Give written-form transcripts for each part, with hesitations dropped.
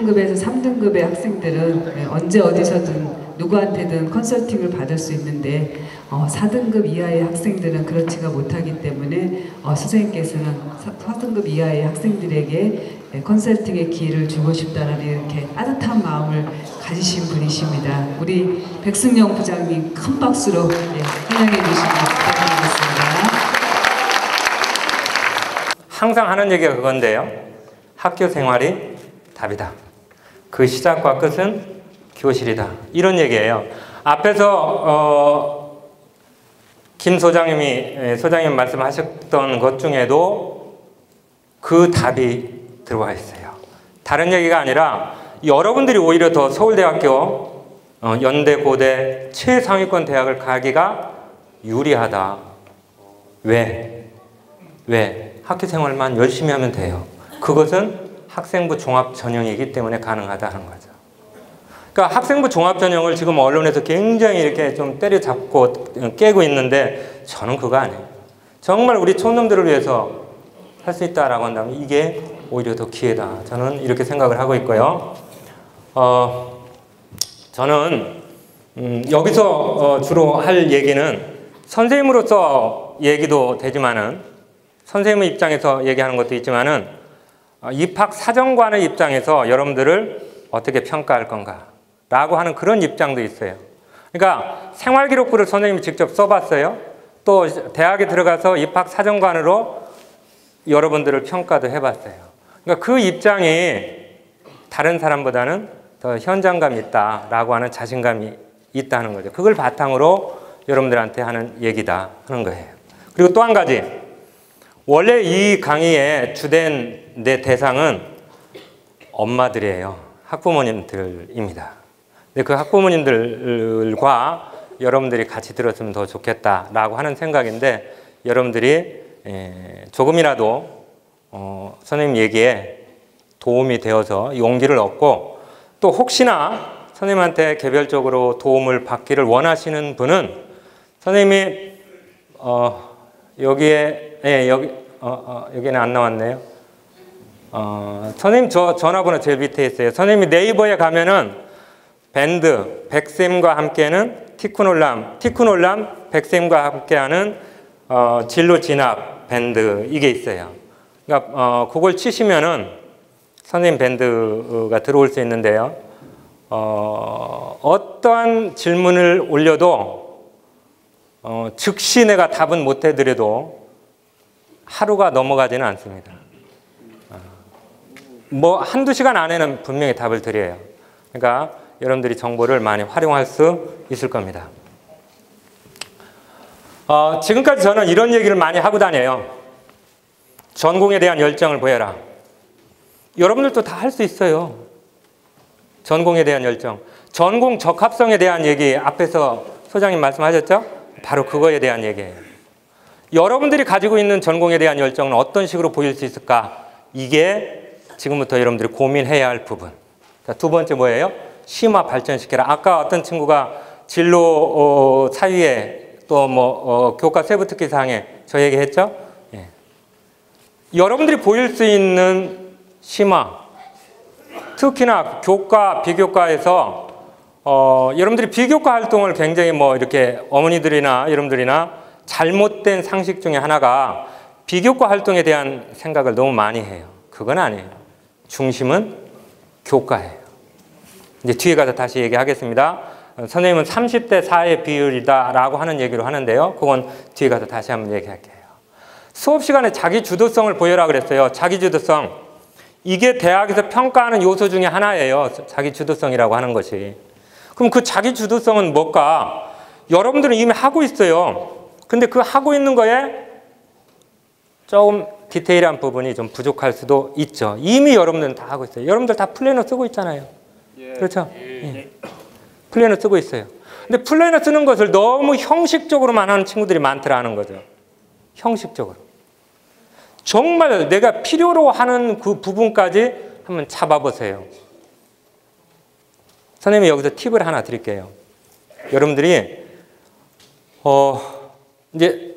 2등급에서 3등급의 학생들은 언제 어디서든 누구한테든 컨설팅을 받을 수 있는데 4등급 이하의 학생들은 그렇지가 못하기 때문에 선생님께서는 4등급 이하의 학생들에게 컨설팅의 기회를 주고 싶다는 이렇게 따뜻한 마음을 가지신 분이십니다. 우리 백승영 부장님 큰 박수로 환영해 주시기 부탁드리겠습니다. 항상 하는 얘기가 그건데요. 학교 생활이 답이다. 그 시작과 끝은 교실이다. 이런 얘기예요. 앞에서 김 소장님 말씀하셨던 것 중에도 그 답이 들어와 있어요. 다른 얘기가 아니라 여러분들이 오히려 더 서울대학교, 연대, 고대 최상위권 대학을 가기가 유리하다. 왜? 학교 생활만 열심히 하면 돼요. 그것은 학생부 종합 전형이기 때문에 가능하다는 거죠. 그러니까 학생부 종합 전형을 지금 언론에서 굉장히 이렇게 좀 때려잡고 깨고 있는데 저는 그거 아니에요. 정말 우리 촌놈들을 위해서 할 수 있다라고 한다면 이게 오히려 더 기회다. 저는 이렇게 생각을 하고 있고요. 저는 여기서 주로 할 얘기는 선생님으로서 얘기도 되지만은 선생님의 입장에서 얘기하는 것도 있지만은 입학사정관의 입장에서 여러분들을 어떻게 평가할 건가 라고 하는 그런 입장도 있어요. 그러니까 생활기록부를 선생님이 직접 써봤어요. 또 대학에 들어가서 입학사정관으로 여러분들을 평가도 해봤어요. 그러니까 그 입장이 다른 사람보다는 더 현장감이 있다라고 하는 자신감이 있다는 거죠. 그걸 바탕으로 여러분들한테 하는 얘기다 하는 거예요. 그리고 또 한 가지, 원래 이 강의의 주된 내 대상은 엄마들이에요. 학부모님들입니다. 근데 그 학부모님들과 여러분들이 같이 들었으면 더 좋겠다라고 하는 생각인데 여러분들이 조금이라도 선생님 얘기에 도움이 되어서 용기를 얻고 또 혹시나 선생님한테 개별적으로 도움을 받기를 원하시는 분은 선생님이 여기는 안 나왔네요. 선생님 전화번호 제일 밑에 있어요. 선생님이 네이버에 가면은 밴드 백쌤과 함께하는 티쿠놀람 백쌤과 함께하는 진로 진학 밴드 이게 있어요. 그러니까 그걸 치시면은 선생님 밴드가 들어올 수 있는데요. 어떠한 질문을 올려도 즉시 내가 답은 못 해드려도 하루가 넘어가지는 않습니다. 뭐 한두 시간 안에는 분명히 답을 드려요. 그러니까 여러분들이 정보를 많이 활용할 수 있을 겁니다. 지금까지 저는 이런 얘기를 많이 하고 다녀요. 전공에 대한 열정을 보여라. 여러분들도 다 할 수 있어요. 전공에 대한 열정. 전공 적합성에 대한 얘기 앞에서 소장님 말씀하셨죠? 바로 그거에 대한 얘기예요. 여러분들이 가지고 있는 전공에 대한 열정은 어떤 식으로 보일 수 있을까? 이게 지금부터 여러분들이 고민해야 할 부분. 자, 두 번째 뭐예요? 심화 발전시켜라. 아까 어떤 친구가 진로 사유에 또 교과 세부 특기 사항에 저 얘기했죠? 예. 여러분들이 보일 수 있는 심화, 특히나 교과, 비교과에서 여러분들이 비교과 활동을 굉장히 이렇게 어머니들이나 여러분들이나 잘못된 상식 중에 하나가 비교과 활동에 대한 생각을 너무 많이 해요. 그건 아니에요. 중심은 교과예요. 이제 뒤에 가서 다시 얘기하겠습니다. 선생님은 30대 4의 비율이다라고 하는 얘기를 하는데요. 그건 뒤에 가서 다시 한번 얘기할게요. 수업 시간에 자기 주도성을 보여라 그랬어요. 자기 주도성. 이게 대학에서 평가하는 요소 중에 하나예요. 자기 주도성이라고 하는 것이. 그럼 그 자기 주도성은 뭘까? 여러분들은 이미 하고 있어요. 근데 그 하고 있는 거에 조금 디테일한 부분이 좀 부족할 수도 있죠. 이미 여러분들은 다 하고 있어요. 여러분들 다 플래너 쓰고 있잖아요. 그렇죠? 예. 플래너 쓰고 있어요. 근데 플래너 쓰는 것을 너무 형식적으로만 하는 친구들이 많더라는 거죠. 형식적으로. 정말 내가 필요로 하는 그 부분까지 한번 잡아보세요. 선생님이 여기서 팁을 하나 드릴게요. 여러분들이 이제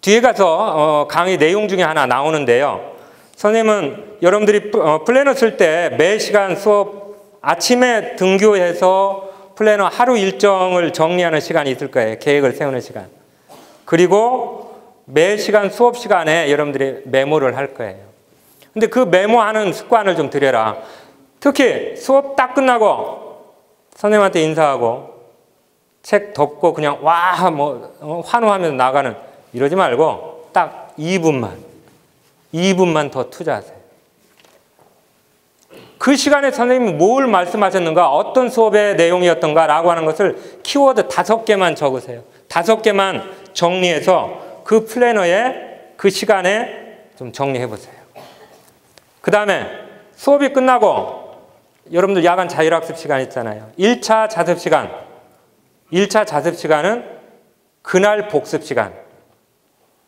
뒤에 가서 강의 내용 중에 하나 나오는데요. 선생님은 여러분들이 플래너 쓸 때 매 시간 수업 아침에 등교해서 플래너 하루 일정을 정리하는 시간이 있을 거예요. 계획을 세우는 시간. 그리고 매 시간 수업 시간에 여러분들이 메모를 할 거예요. 근데 그 메모하는 습관을 좀 들여라. 특히 수업 딱 끝나고 선생님한테 인사하고 책 덮고 그냥 와 뭐 환호하면서 나가는 이러지 말고 딱 2분만 더 투자하세요. 그 시간에 선생님이 뭘 말씀하셨는가, 어떤 수업의 내용이었던가 라고 하는 것을 키워드 5개만 적으세요. 5개만 정리해서 그 플래너에 그 시간에 좀 정리해 보세요. 그 다음에 수업이 끝나고 여러분들 야간 자율학습 시간 있잖아요. 1차 자습 시간. 1차 자습 시간은 그날 복습 시간.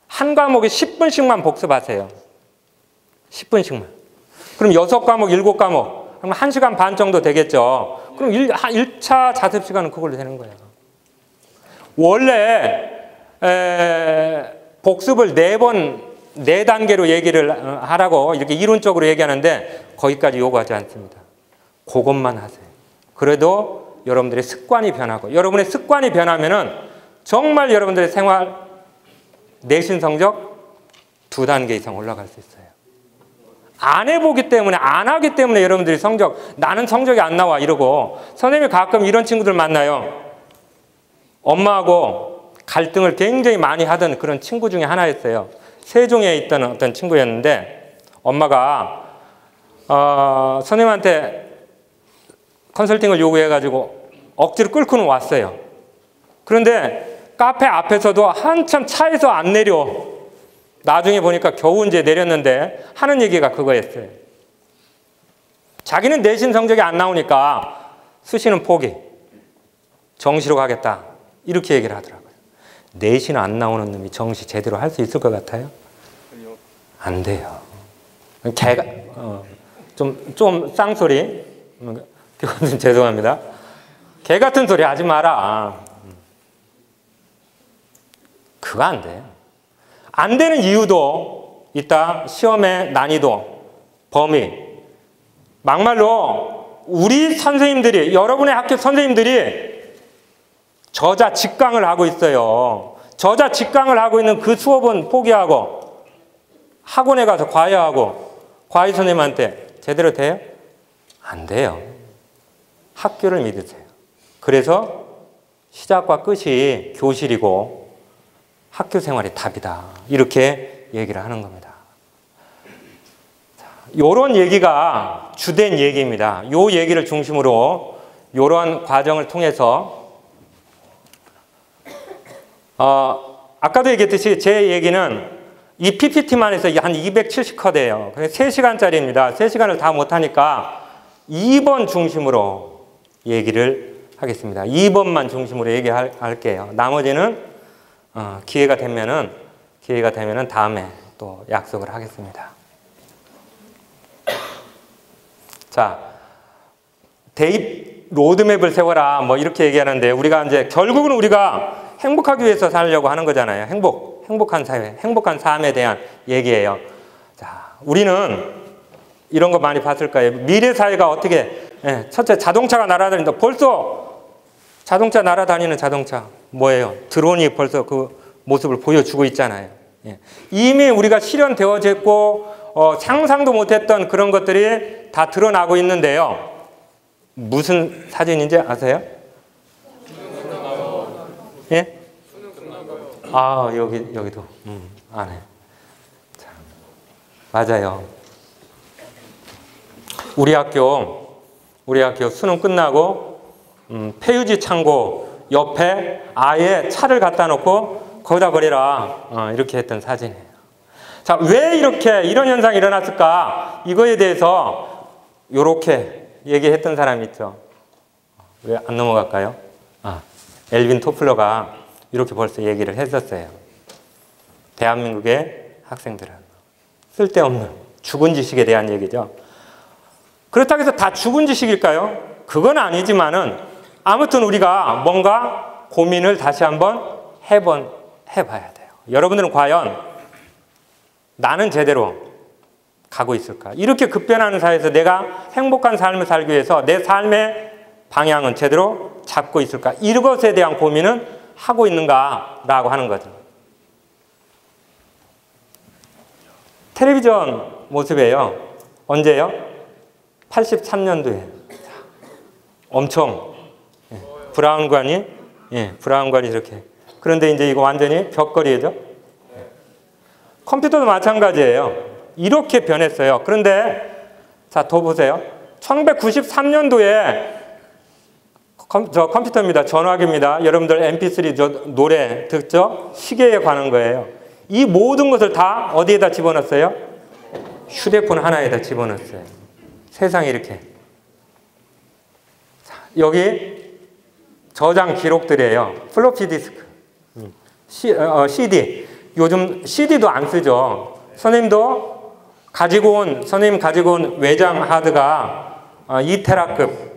한 과목에 10분씩만 복습하세요. 10분씩만. 그럼 6과목, 7과목. 그럼 1시간 반 정도 되겠죠. 그럼 1차 자습 시간은 그걸로 되는 거예요. 원래 복습을 4단계로 얘기를 하라고 이렇게 이론적으로 얘기하는데 거기까지 요구하지 않습니다. 그것만 하세요. 그래도 여러분들의 습관이 변하고, 여러분의 습관이 변하면은 정말 여러분들의 생활 내신 성적 2단계 이상 올라갈 수 있어요. 안 해보기 때문에, 안 하기 때문에 여러분들이 나는 성적이 안 나와 이러고, 선생님이 가끔 이런 친구들 만나요. 엄마하고 갈등을 굉장히 많이 하던 그런 친구 중에 하나였어요. 세종에 있던 어떤 친구였는데, 엄마가 선생님한테 컨설팅을 요구해가지고 억지로 끌고는 왔어요. 그런데 카페 앞에서도 한참 차에서 안 내려. 나중에 보니까 겨우 이제 내렸는데 하는 얘기가 그거였어요. 자기는 내신 성적이 안 나오니까 수시는 포기. 정시로 가겠다. 이렇게 얘기를 하더라고요. 내신 안 나오는 놈이 정시 제대로 할 수 있을 것 같아요? 안 돼요. 개가 좀 쌍소리. 죄송합니다. 개 같은 소리 하지 마라. 그거 안 돼요. 안 되는 이유도 있다. 시험의 난이도, 범위. 막말로 우리 선생님들이, 여러분의 학교 선생님들이 저자 직강을 하고 있어요. 저자 직강을 하고 있는 그 수업은 포기하고 학원에 가서 과외하고, 과외 선생님한테 제대로 돼요? 안 돼요. 학교를 믿으세요. 그래서 시작과 끝이 교실이고 학교 생활이 답이다. 이렇게 얘기를 하는 겁니다. 이런 얘기가 주된 얘기입니다. 이 얘기를 중심으로 이러한 과정을 통해서 아까도 얘기했듯이 제 얘기는 이 PPT만 해서 한 270컷이에요. 3시간짜리입니다. 3시간을 다 못하니까 2번 중심으로 얘기를 하겠습니다. 2번만 중심으로 얘기할게요. 나머지는 기회가 되면은 다음에 또 약속을 하겠습니다. 자, 대입 로드맵을 세워라 뭐 이렇게 얘기하는데, 우리가 이제 결국은 우리가 행복하기 위해서 살려고 하는 거잖아요. 행복한 사회, 행복한 삶에 대한 얘기예요. 자, 우리는 이런 거 많이 봤을 거예요. 미래 사회가 어떻게, 첫째 자동차가 날아다닌다. 벌써 자동차 날아다니는 자동차 뭐예요? 드론이 벌써 그 모습을 보여주고 있잖아요. 이미 우리가 실현되어졌고 상상도 못했던 그런 것들이 다 드러나고 있는데요. 무슨 사진인지 아세요? 예? 아, 여기도 안에. 참, 맞아요. 우리 학교 수능 끝나고 폐유지 창고 옆에 아예 차를 갖다 놓고 거기다 버리라 이렇게 했던 사진이에요. 자, 왜 이런 현상이 일어났을까? 이거에 대해서 이렇게 얘기했던 사람이 있죠. 왜 안 넘어갈까요? 엘빈 토플러가 이렇게 벌써 얘기를 했었어요. 대한민국의 학생들은 쓸데없는 죽은 지식에 대한 얘기죠. 그렇다고 해서 다 죽은 지식일까요? 그건 아니지만은 아무튼 우리가 뭔가 고민을 다시 한번 해봐야 돼요. 여러분들은 과연 나는 제대로 가고 있을까? 이렇게 급변하는 사회에서 내가 행복한 삶을 살기 위해서 내 삶의 방향은 제대로 잡고 있을까? 이것에 대한 고민은 하고 있는가라고 하는 거죠. 텔레비전 모습이에요. 언제요? 83년도에. 엄청 브라운관이 브라운관이 이렇게. 그런데 이제 이거 완전히 벽걸이죠. 컴퓨터도 마찬가지예요. 이렇게 변했어요. 그런데 자, 더 보세요. 1993년도에 저 컴퓨터입니다. 전화기입니다. 여러분들 MP3 저 노래 듣죠? 시계에 관한 거예요. 이 모든 것을 다 어디에다 집어넣었어요? 휴대폰 하나에다 집어넣었어요. 세상이 이렇게. 자, 여기 저장 기록들이에요. 플로피 디스크, CD. 요즘 CD도 안 쓰죠. 선생님도 선생님 가지고 온 외장 하드가 2테라급,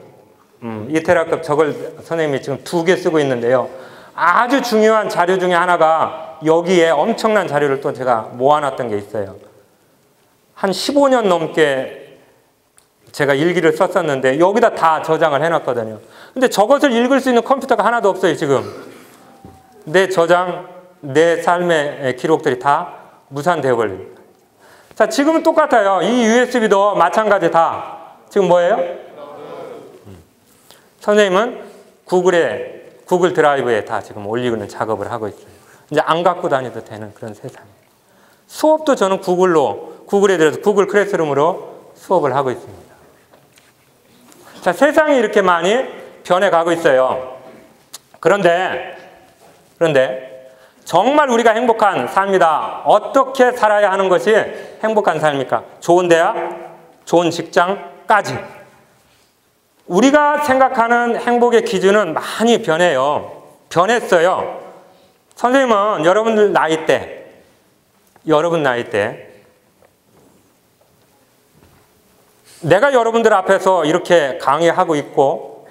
2테라급 저걸 선생님이 지금 2개 쓰고 있는데요. 아주 중요한 자료 중에 하나가 여기에 엄청난 자료를 또 제가 모아놨던 게 있어요. 한 15년 넘게 제가 일기를 썼었는데 여기다 다 저장을 해놨거든요. 근데 저것을 읽을 수 있는 컴퓨터가 하나도 없어요, 지금. 내 저장, 내 삶의 기록들이 다 무산되어 버립니다. 자, 지금은 똑같아요. 이 USB도 마찬가지 다. 지금 뭐예요? 선생님은 구글 드라이브에 다 지금 올리는 작업을 하고 있어요. 이제 안 갖고 다녀도 되는 그런 세상이에요. 수업도 저는 구글에 대해서 구글 클래스룸으로 수업을 하고 있습니다. 자, 세상이 이렇게 많이 변해가고 있어요. 그런데 정말 우리가 행복한 삶이다. 어떻게 살아야 하는 것이 행복한 삶입니까? 좋은 대학, 좋은 직장까지. 우리가 생각하는 행복의 기준은 많이 변했어요. 선생님은 여러분 나이 때 내가 여러분들 앞에서 이렇게 강의하고 있고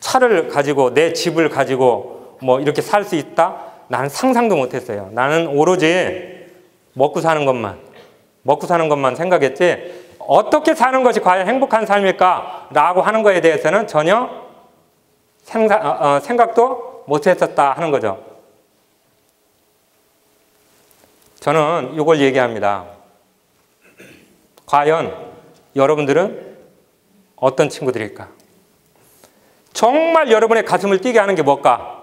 차를 가지고 내 집을 가지고 뭐 이렇게 살 수 있다? 나는 상상도 못했어요. 나는 오로지 먹고 사는 것만 생각했지 어떻게 사는 것이 과연 행복한 삶일까? 라고 하는 것에 대해서는 전혀 생각도 못했었다 하는 거죠. 저는 이걸 얘기합니다. 과연 여러분들은 어떤 친구들일까? 정말 여러분의 가슴을 뛰게 하는 게 뭘까?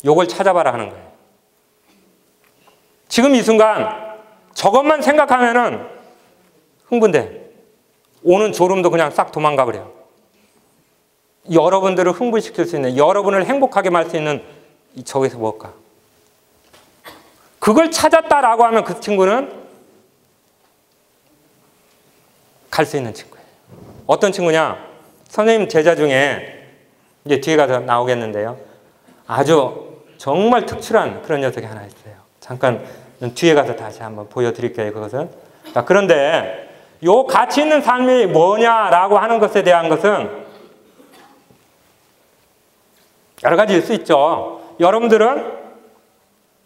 이걸 찾아봐라 하는 거예요. 지금 이 순간 저것만 생각하면은 흥분돼. 오는 졸음도 그냥 싹 도망가 버려. 여러분들을 흥분시킬 수 있는, 여러분을 행복하게 할 수 있는 저기서 뭘까? 그걸 찾았다라고 하면 그 친구는 갈 수 있는 친구예요. 어떤 친구냐? 선생님 제자 중에 이제 뒤에 가서 나오겠는데요. 아주 정말 특출한 그런 녀석이 하나 있어요. 잠깐 뒤에 가서 다시 한번 보여드릴게요. 그것은. 자, 그런데 요 가치 있는 삶이 뭐냐라고 하는 것에 대한 것은 여러 가지일 수 있죠. 여러분들은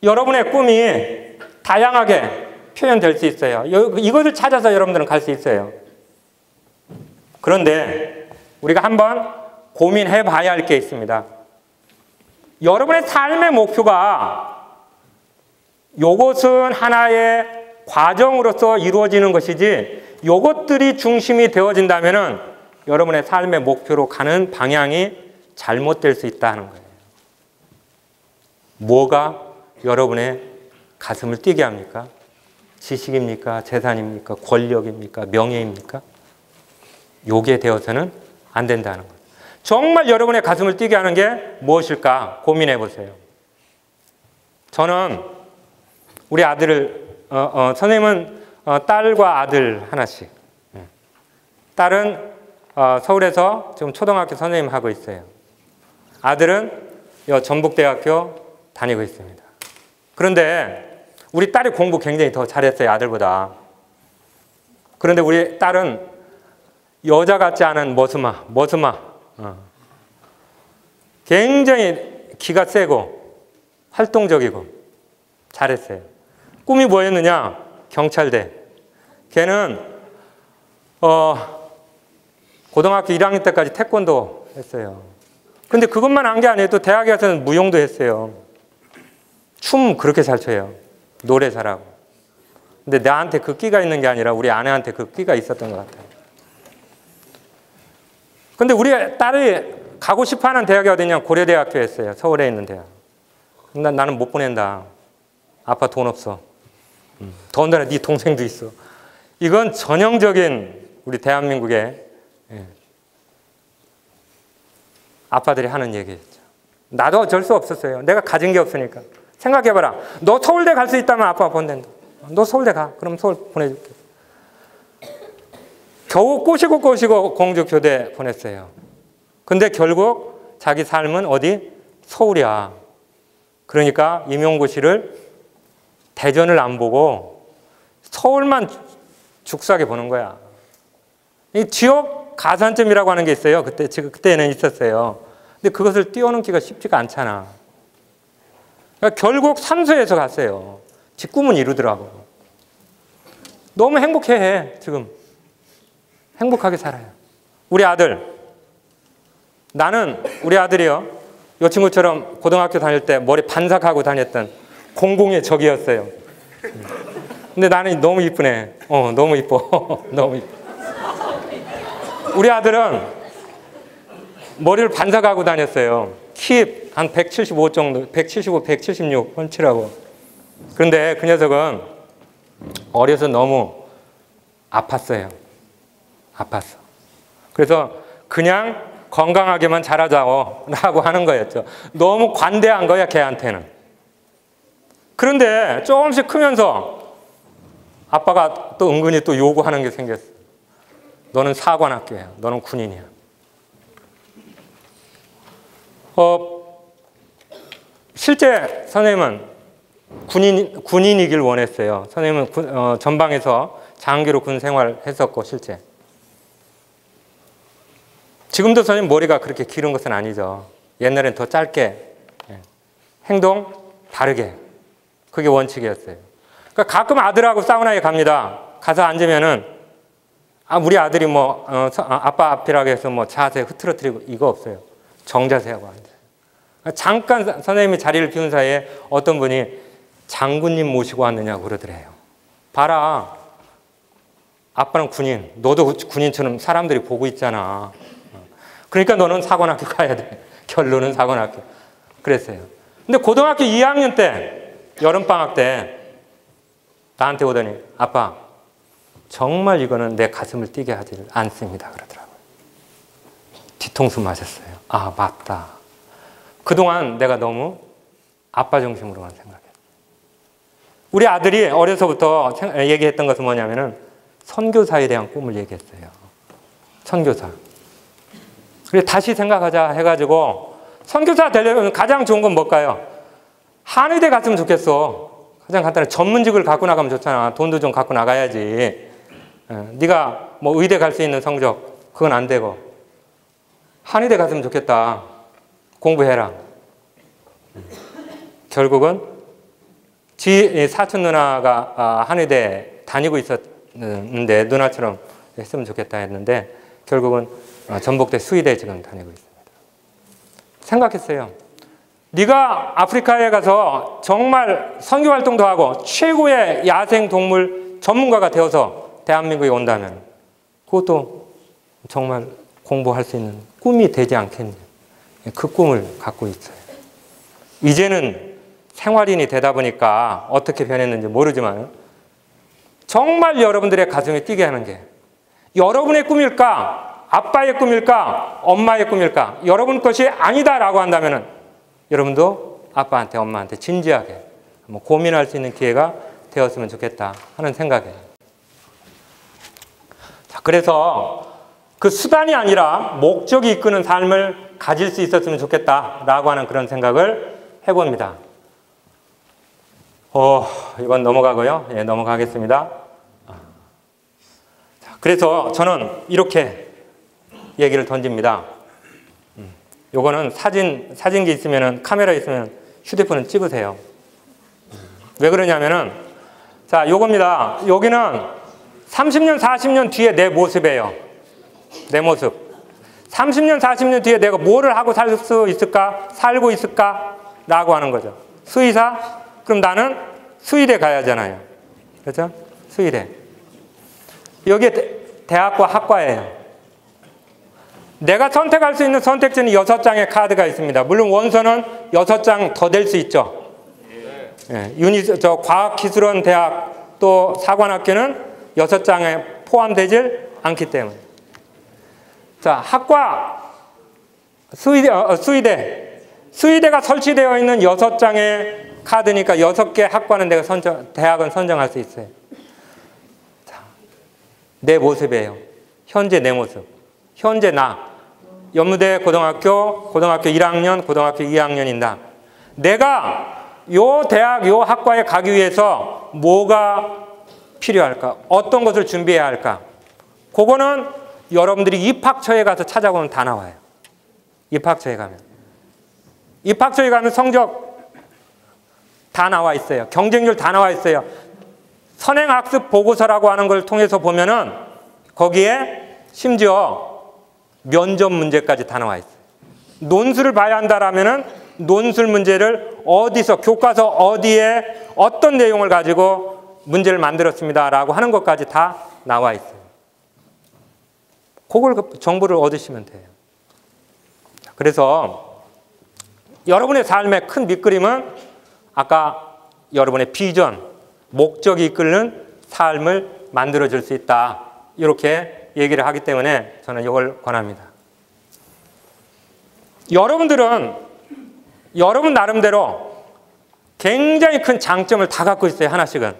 여러분의 꿈이 다양하게 표현될 수 있어요. 이것을 찾아서 여러분들은 갈 수 있어요. 그런데 우리가 한번 고민해 봐야 할 게 있습니다. 여러분의 삶의 목표가 요것은 하나의 과정으로서 이루어지는 것이지 요것들이 중심이 되어진다면 여러분의 삶의 목표로 가는 방향이 잘못될 수 있다는 거예요. 뭐가 여러분의 가슴을 뛰게 합니까? 지식입니까? 재산입니까? 권력입니까? 명예입니까? 요게 되어서는 안 된다는 거예요. 정말 여러분의 가슴을 뛰게 하는 게 무엇일까 고민해 보세요. 저는 우리 아들을 선생님은 딸과 아들 하나씩. 딸은 서울에서 지금 초등학교 선생님 하고 있어요. 아들은 전북대학교 다니고 있습니다. 그런데 우리 딸이 공부 굉장히 더 잘했어요, 아들보다. 그런데 우리 딸은 여자 같지 않은 머스마. 굉장히 기가 세고 활동적이고 잘했어요. 꿈이 뭐였느냐? 경찰대. 걔는 고등학교 1학년 때까지 태권도 했어요. 근데 그것만 한 게 아니에요. 또 대학에 가서는 무용도 했어요. 춤 그렇게 잘 춰요. 노래 잘하고. 근데 나한테 그 끼가 있는 게 아니라 우리 아내한테 그 끼가 있었던 것 같아요. 근데 우리 딸이 가고 싶어하는 대학이 어디냐? 고려대학교 했어요. 서울에 있는 대학. 나는 못 보낸다. 아빠 돈 없어. 더군다나 네 동생도 있어. 이건 전형적인 우리 대한민국의 아빠들이 하는 얘기였죠. 나도 어쩔 수 없었어요. 내가 가진 게 없으니까. 생각해봐라. 너 서울대 갈 수 있다면 아빠가 보낸다. 너 서울대 가. 그럼 서울 보내줄게. 겨우 꼬시고 공주교대 보냈어요. 근데 결국 자기 삶은 어디? 서울이야. 그러니까 임용고시를 대전을 안 보고 서울만 죽사게 보는 거야. 이 지역 가산점이라고 하는 게 있어요. 그때는 있었어요. 근데 그것을 뛰어넘기가 쉽지가 않잖아. 그러니까 결국 삼수에서 갔어요. 지 꿈은 이루더라고. 너무 행복해, 지금. 행복하게 살아요. 우리 아들. 나는 우리 아들이요. 이 친구처럼 고등학교 다닐 때 머리 반삭하고 다녔던 공공의 적이었어요. 근데 나는 너무 이쁘네. 너무 이뻐. 너무 이뻐. 우리 아들은 머리를 반삭하고 다녔어요. 키 한 175 정도, 175, 176 펀치라고. 그런데 그 녀석은 어려서 너무 아팠어요. 아팠어. 그래서 그냥 건강하게만 자라자라고 하는 거였죠. 너무 관대한 거야, 걔한테는. 그런데 조금씩 크면서 아빠가 또 은근히 또 요구하는 게 생겼어. 너는 사관학교야. 너는 군인이야. 실제 선생님은 군인이길 원했어요. 선생님은 전방에서 장기로 군 생활했었고 실제. 지금도 선생님 머리가 그렇게 기른 것은 아니죠. 옛날엔 더 짧게, 행동 다르게. 그게 원칙이었어요. 그러니까 가끔 아들하고 사우나에 갑니다. 가서 앉으면은 우리 아들이 아빠 앞이라고 해서 자세 흐트러뜨리고 이거 없어요. 정자세하고 앉아요. 잠깐 선생님이 자리를 비운 사이에 어떤 분이 장군님 모시고 왔느냐고 그러더래요. 봐라. 아빠는 군인. 너도 군인처럼 사람들이 보고 있잖아. 그러니까 너는 사관학교 가야 돼. 결론은 사관학교. 그랬어요. 근데 고등학교 2학년 때 여름방학 때 나한테 오더니 아빠 정말 이거는 내 가슴을 뛰게 하지 않습니다. 그러더라고요. 뒤통수 맞았어요. 아 맞다. 그동안 내가 너무 아빠 중심으로만 생각했어요. 우리 아들이 어려서부터 얘기했던 것은 뭐냐면은 선교사에 대한 꿈을 얘기했어요. 선교사. 그래서 다시 생각하자 해가지고 선교사 되려면 가장 좋은 건 뭘까요? 한의대 갔으면 좋겠어. 가장 간단해. 전문직을 갖고 나가면 좋잖아. 돈도 좀 갖고 나가야지. 네가 의대 갈 수 있는 성적 그건 안 되고 한의대 갔으면 좋겠다. 공부해라. 결국은 사촌 누나가 한의대 다니고 있었는데 누나처럼 했으면 좋겠다 했는데 결국은 전북대 수의대 지금 다니고 있습니다. 생각했어요. 네가 아프리카에 가서 정말 선교활동도 하고 최고의 야생동물 전문가가 되어서 대한민국에 온다면 그것도 정말 공부할 수 있는 꿈이 되지 않겠냐. 그 꿈을 갖고 있어요. 이제는 생활인이 되다 보니까 어떻게 변했는지 모르지만 정말 여러분들의 가슴에 뛰게 하는 게 여러분의 꿈일까? 아빠의 꿈일까? 엄마의 꿈일까? 여러분 것이 아니다라고 한다면 여러분도 아빠한테 엄마한테 진지하게 한번 고민할 수 있는 기회가 되었으면 좋겠다 하는 생각이에요. 자, 그래서 그 수단이 아니라 목적이 이끄는 삶을 가질 수 있었으면 좋겠다라고 하는 그런 생각을 해봅니다. 이건 넘어가고요. 예, 넘어가겠습니다. 자, 그래서 저는 이렇게 얘기를 던집니다. 요거는 사진기 있으면 카메라 있으면 휴대폰을 찍으세요. 왜 그러냐면은 자, 요겁니다. 여기는 30년, 40년 뒤에 내 모습이에요. 내 모습. 30년, 40년 뒤에 내가 뭐를 하고 살 수 있을까? 살고 있을까? 라고 하는 거죠. 수의사? 그럼 나는 수의대 가야 하잖아요. 그렇죠? 수의대. 여기에 대학과 학과예요. 내가 선택할 수 있는 선택지는 6장의 카드가 있습니다. 물론 원서는 6장 더 될 수 있죠. 과학기술원 대학 또 사관학교는 6장에 포함되질 않기 때문에. 자, 학과, 수의대. 수의대가 설치되어 있는 6장의 카드니까 6개 학과는 대학은 선정할 수 있어요. 자, 내 모습이에요. 현재 내 모습. 현재 나. 연무대 고등학교 1학년, 고등학교 2학년인 나. 내가 요 대학, 요 학과에 가기 위해서 뭐가 필요할까? 어떤 것을 준비해야 할까? 그거는 여러분들이 입학처에 가서 찾아보면 다 나와요. 입학처에 가면. 입학처에 가면 성적 다 나와 있어요. 경쟁률 다 나와 있어요. 선행학습 보고서라고 하는 걸 통해서 보면은 거기에 심지어 면접 문제까지 다 나와 있어요. 논술을 봐야 한다라면은 논술 문제를 어디서, 교과서 어디에 어떤 내용을 가지고 문제를 만들었습니다라고 하는 것까지 다 나와 있어요. 그걸 정보를 얻으시면 돼요. 그래서 여러분의 삶의 큰 밑그림은 아까 여러분의 비전, 목적이 이끄는 삶을 만들어줄 수 있다. 이렇게 얘기를 하기 때문에 저는 이걸 권합니다. 여러분들은 여러분 나름대로 굉장히 큰 장점을 다 갖고 있어요. 하나씩은.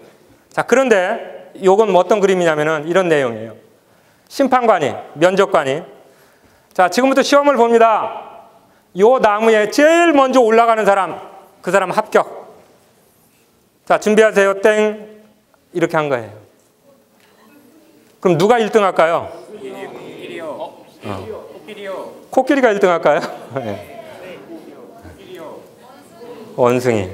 자, 그런데 이건 어떤 그림이냐면은 이런 내용이에요. 심판관이, 면접관이. 자, 지금부터 시험을 봅니다. 요 나무에 제일 먼저 올라가는 사람, 그 사람 합격. 자, 준비하세요. 땡. 이렇게 한 거예요. 그럼 누가 1등 할까요? 코끼리요. 코끼리가 1등 할까요? 네. 원숭이.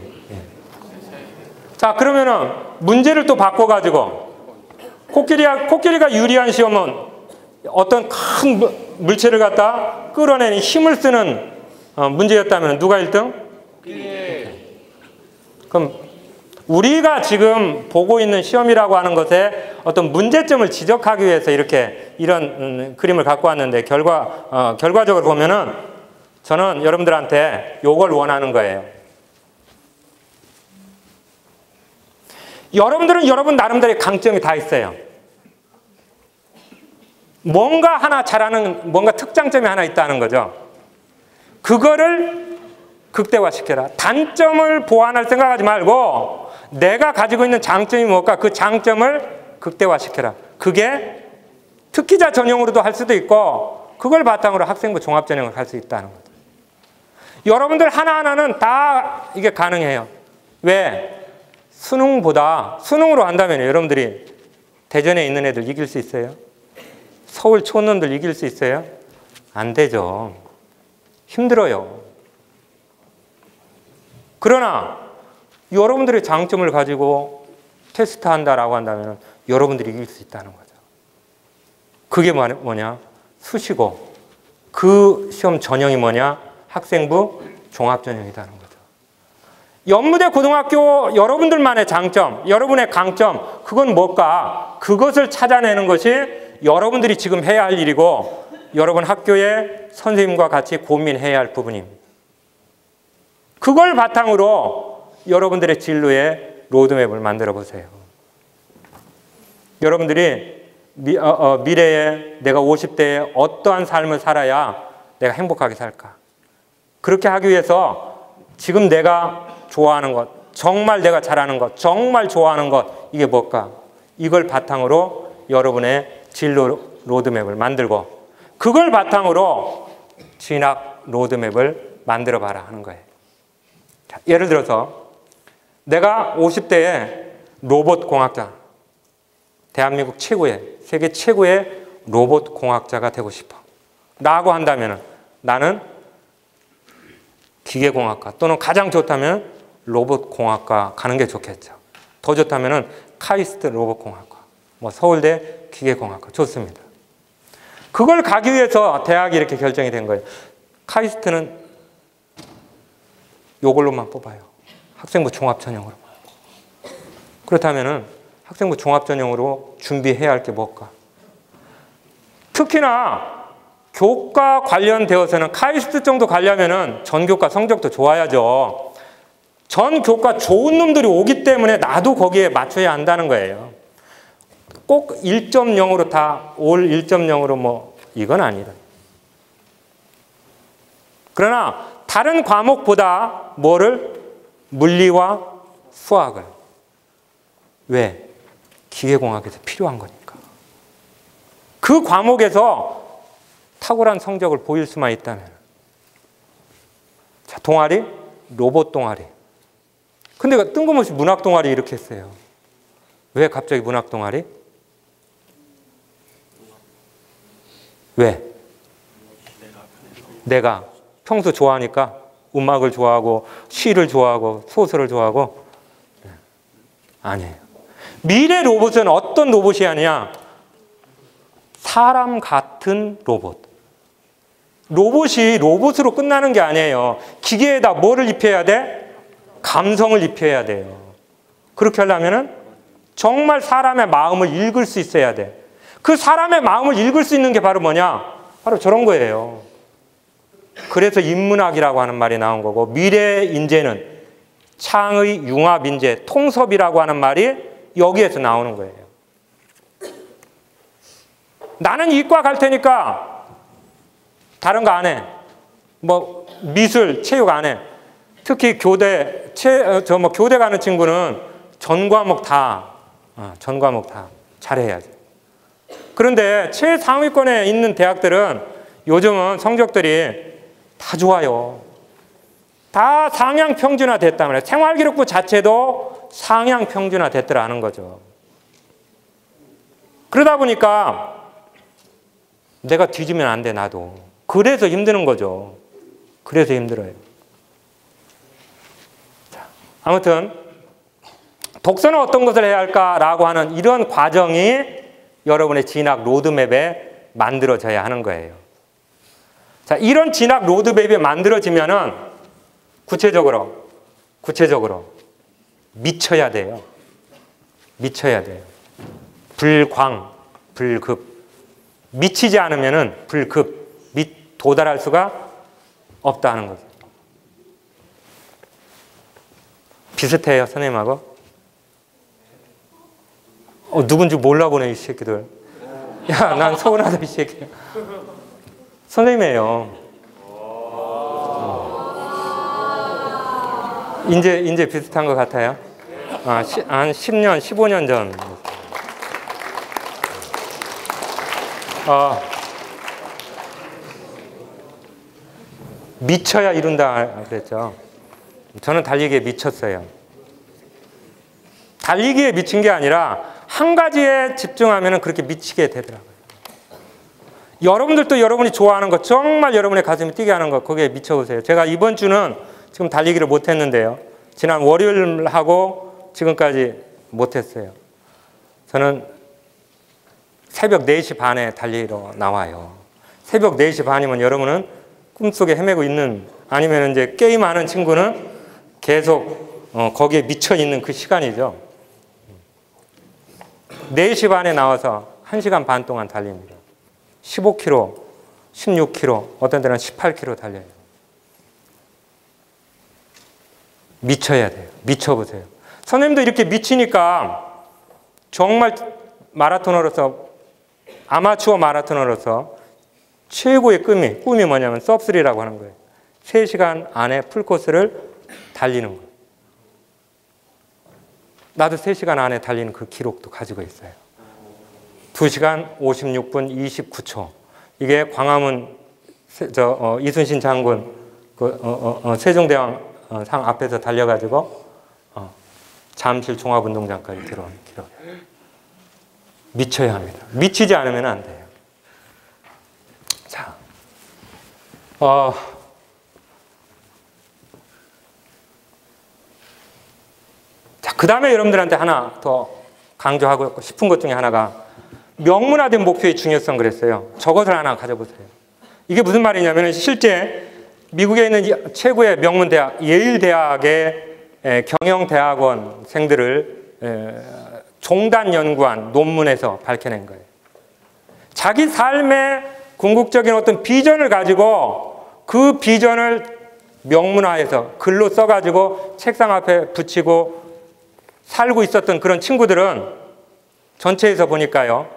자, 그러면은 문제를 또 바꿔가지고 코끼리가 유리한 시험은 어떤 큰 물체를 갖다 끌어내는 힘을 쓰는 문제였다면 누가 1등? 그럼 우리가 지금 보고 있는 시험이라고 하는 것에 어떤 문제점을 지적하기 위해서 이렇게 이런 그림을 갖고 왔는데 결과적으로 보면은 저는 여러분들한테 요걸 원하는 거예요. 여러분들은 여러분 나름대로의 강점이 다 있어요. 뭔가 하나 잘하는, 뭔가 특장점이 하나 있다는 거죠. 그거를 극대화시켜라. 단점을 보완할 생각하지 말고 내가 가지고 있는 장점이 뭘까? 그 장점을 극대화시켜라. 그게 특기자 전형으로도 할 수도 있고 그걸 바탕으로 학생부 종합전형을 할 수 있다는 거죠. 여러분들 하나하나는 다 이게 가능해요. 왜? 수능으로 한다면 여러분들이 대전에 있는 애들 이길 수 있어요? 서울 촌놈들 이길 수 있어요? 안 되죠. 힘들어요. 그러나 여러분들의 장점을 가지고 테스트한다라고 한다면 여러분들이 이길 수 있다는 거죠. 그게 뭐냐? 수시고 그 시험 전형이 뭐냐? 학생부 종합전형이라는 거죠. 연무대 고등학교 여러분들만의 장점, 여러분의 강점, 그건 뭘까? 그것을 찾아내는 것이 여러분들이 지금 해야 할 일이고 여러분 학교의 선생님과 같이 고민해야 할 부분입니다. 그걸 바탕으로 여러분들의 진로의 로드맵을 만들어 보세요. 여러분들이 미래에 내가 50대에 어떠한 삶을 살아야 내가 행복하게 살까? 그렇게 하기 위해서 지금 내가 좋아하는 것, 정말 내가 잘하는 것, 정말 좋아하는 것, 이게 뭘까? 이걸 바탕으로 여러분의 진로 로드맵을 만들고 그걸 바탕으로 진학 로드맵을 만들어 봐라 하는 거예요. 자, 예를 들어서 내가 50대에 로봇 공학자, 대한민국 최고의, 세계 최고의 로봇 공학자가 되고 싶어 라고 한다면 나는 기계공학과 또는 가장 좋다면 로봇공학과 가는 게 좋겠죠. 더 좋다면 카이스트 로봇공학과 뭐 서울대 기계공학과 좋습니다. 그걸 가기 위해서 대학이 이렇게 결정이 된 거예요. 카이스트는 요걸로만 뽑아요. 학생부 종합전형으로만. 그렇다면은 학생부 종합전형으로 준비해야 할 게 뭘까? 특히나 교과 관련되어서는 카이스트 정도 가려면은 전교과 성적도 좋아야죠. 전교과 좋은 놈들이 오기 때문에 나도 거기에 맞춰야 한다는 거예요. 꼭 1.0으로 다 올 1.0으로 뭐 이건 아니다. 그러나 다른 과목보다 뭐를? 물리와 수학을. 왜? 기계공학에서 필요한 거니까. 그 과목에서 탁월한 성적을 보일 수만 있다면. 자, 동아리? 로봇 동아리. 근데 뜬금없이 문학 동아리 이렇게 했어요. 왜 갑자기 문학 동아리? 왜? 내가 평소 좋아하니까 음악을 좋아하고 시를 좋아하고 소설을 좋아하고 아니에요. 미래 로봇은 어떤 로봇이 아니야? 사람 같은 로봇. 로봇이 로봇으로 끝나는 게 아니에요. 기계에다 뭐를 입혀야 돼? 감성을 입혀야 돼요. 그렇게 하려면은 정말 사람의 마음을 읽을 수 있어야 돼. 그 사람의 마음을 읽을 수 있는 게 바로 뭐냐? 바로 저런 거예요. 그래서 인문학이라고 하는 말이 나온 거고, 미래의 인재는 창의 융합 인재, 통섭이라고 하는 말이 여기에서 나오는 거예요. 나는 이과 갈 테니까 다른 거 안 해. 뭐 미술, 체육 안 해. 특히 교대, 교대 가는 친구는 전 과목 다 잘해야지. 그런데 최상위권에 있는 대학들은 요즘은 성적들이 다 좋아요. 다 상향 평준화 됐단 말이에요. 생활기록부 자체도 상향 평준화 됐더라는 거죠. 그러다 보니까 내가 뒤지면 안 돼, 나도. 그래서 힘드는 거죠. 그래서 힘들어요. 자, 아무튼 독서는 어떤 것을 해야 할까라고 하는 이런 과정이 여러분의 진학 로드맵에 만들어져야 하는 거예요. 자, 이런 진학 로드맵이 만들어지면은 구체적으로 미쳐야 돼요. 미쳐야 돼요. 불광, 불급. 미치지 않으면은 불급, 도달할 수가 없다는 거죠. 비슷해요, 선생님하고. 누군지 몰라보네, 이 새끼들. 야, 난 서운하다, 이 새끼야. 선생님이에요. 이제 비슷한 것 같아요. 한 10년, 15년 전. 미쳐야 이룬다 그랬죠. 저는 달리기에 미쳤어요. 달리기에 미친 게 아니라 한 가지에 집중하면 그렇게 미치게 되더라고요. 여러분들도 여러분이 좋아하는 것, 정말 여러분의 가슴이 뛰게 하는 것, 거기에 미쳐보세요. 제가 이번 주는 지금 달리기를 못했는데요. 지난 월요일하고 지금까지 못했어요. 저는 새벽 4시 반에 달리러 나와요. 새벽 4시 반이면 여러분은 꿈속에 헤매고 있는, 아니면 이제 게임하는 친구는 계속 거기에 미쳐 있는 그 시간이죠. 4시 반에 나와서 1시간 반 동안 달립니다. 15km, 16km, 어떤 데는 18km 달려요. 미쳐야 돼요. 미쳐보세요. 선생님도 이렇게 미치니까 정말 마라토너로서, 아마추어 마라토너로서 최고의 꿈이 뭐냐면 섭3라고 하는 거예요. 3시간 안에 풀코스를 달리는 거예요. 나도 3시간 안에 달리는 그 기록도 가지고 있어요. 2시간 56분 29초. 이게 광화문 이순신 장군 세종대왕 상 앞에서 달려가지고 잠실 종합운동장까지 들어온 기록이에요. 미쳐야 합니다. 미치지 않으면 안 돼요. 자, 그 다음에 여러분들한테 하나 더 강조하고 싶은 것 중에 하나가 명문화된 목표의 중요성 그랬어요. 저것을 하나 가져보세요. 이게 무슨 말이냐면 실제 미국에 있는 최고의 명문 대학, 예일 대학의 경영대학원생들을 종단 연구한 논문에서 밝혀낸 거예요. 자기 삶의 궁극적인 어떤 비전을 가지고 그 비전을 명문화해서 글로 써가지고 책상 앞에 붙이고 살고 있었던 그런 친구들은 전체에서 보니까요,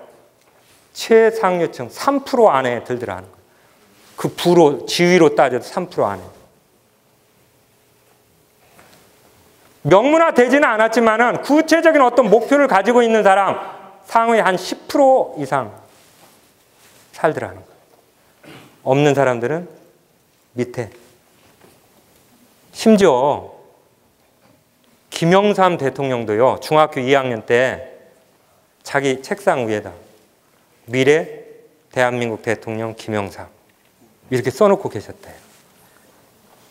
최상류층 3% 안에 들더라는 거예요. 그 부로, 지위로 따져도 3% 안에. 명문화 되지는 않았지만은 구체적인 어떤 목표를 가지고 있는 사람 상위 한 10% 이상 살더라는 거예요. 없는 사람들은 밑에. 심지어 김영삼 대통령도요, 중학교 2학년 때 자기 책상 위에다 미래 대한민국 대통령 김영삼 이렇게 써놓고 계셨대요.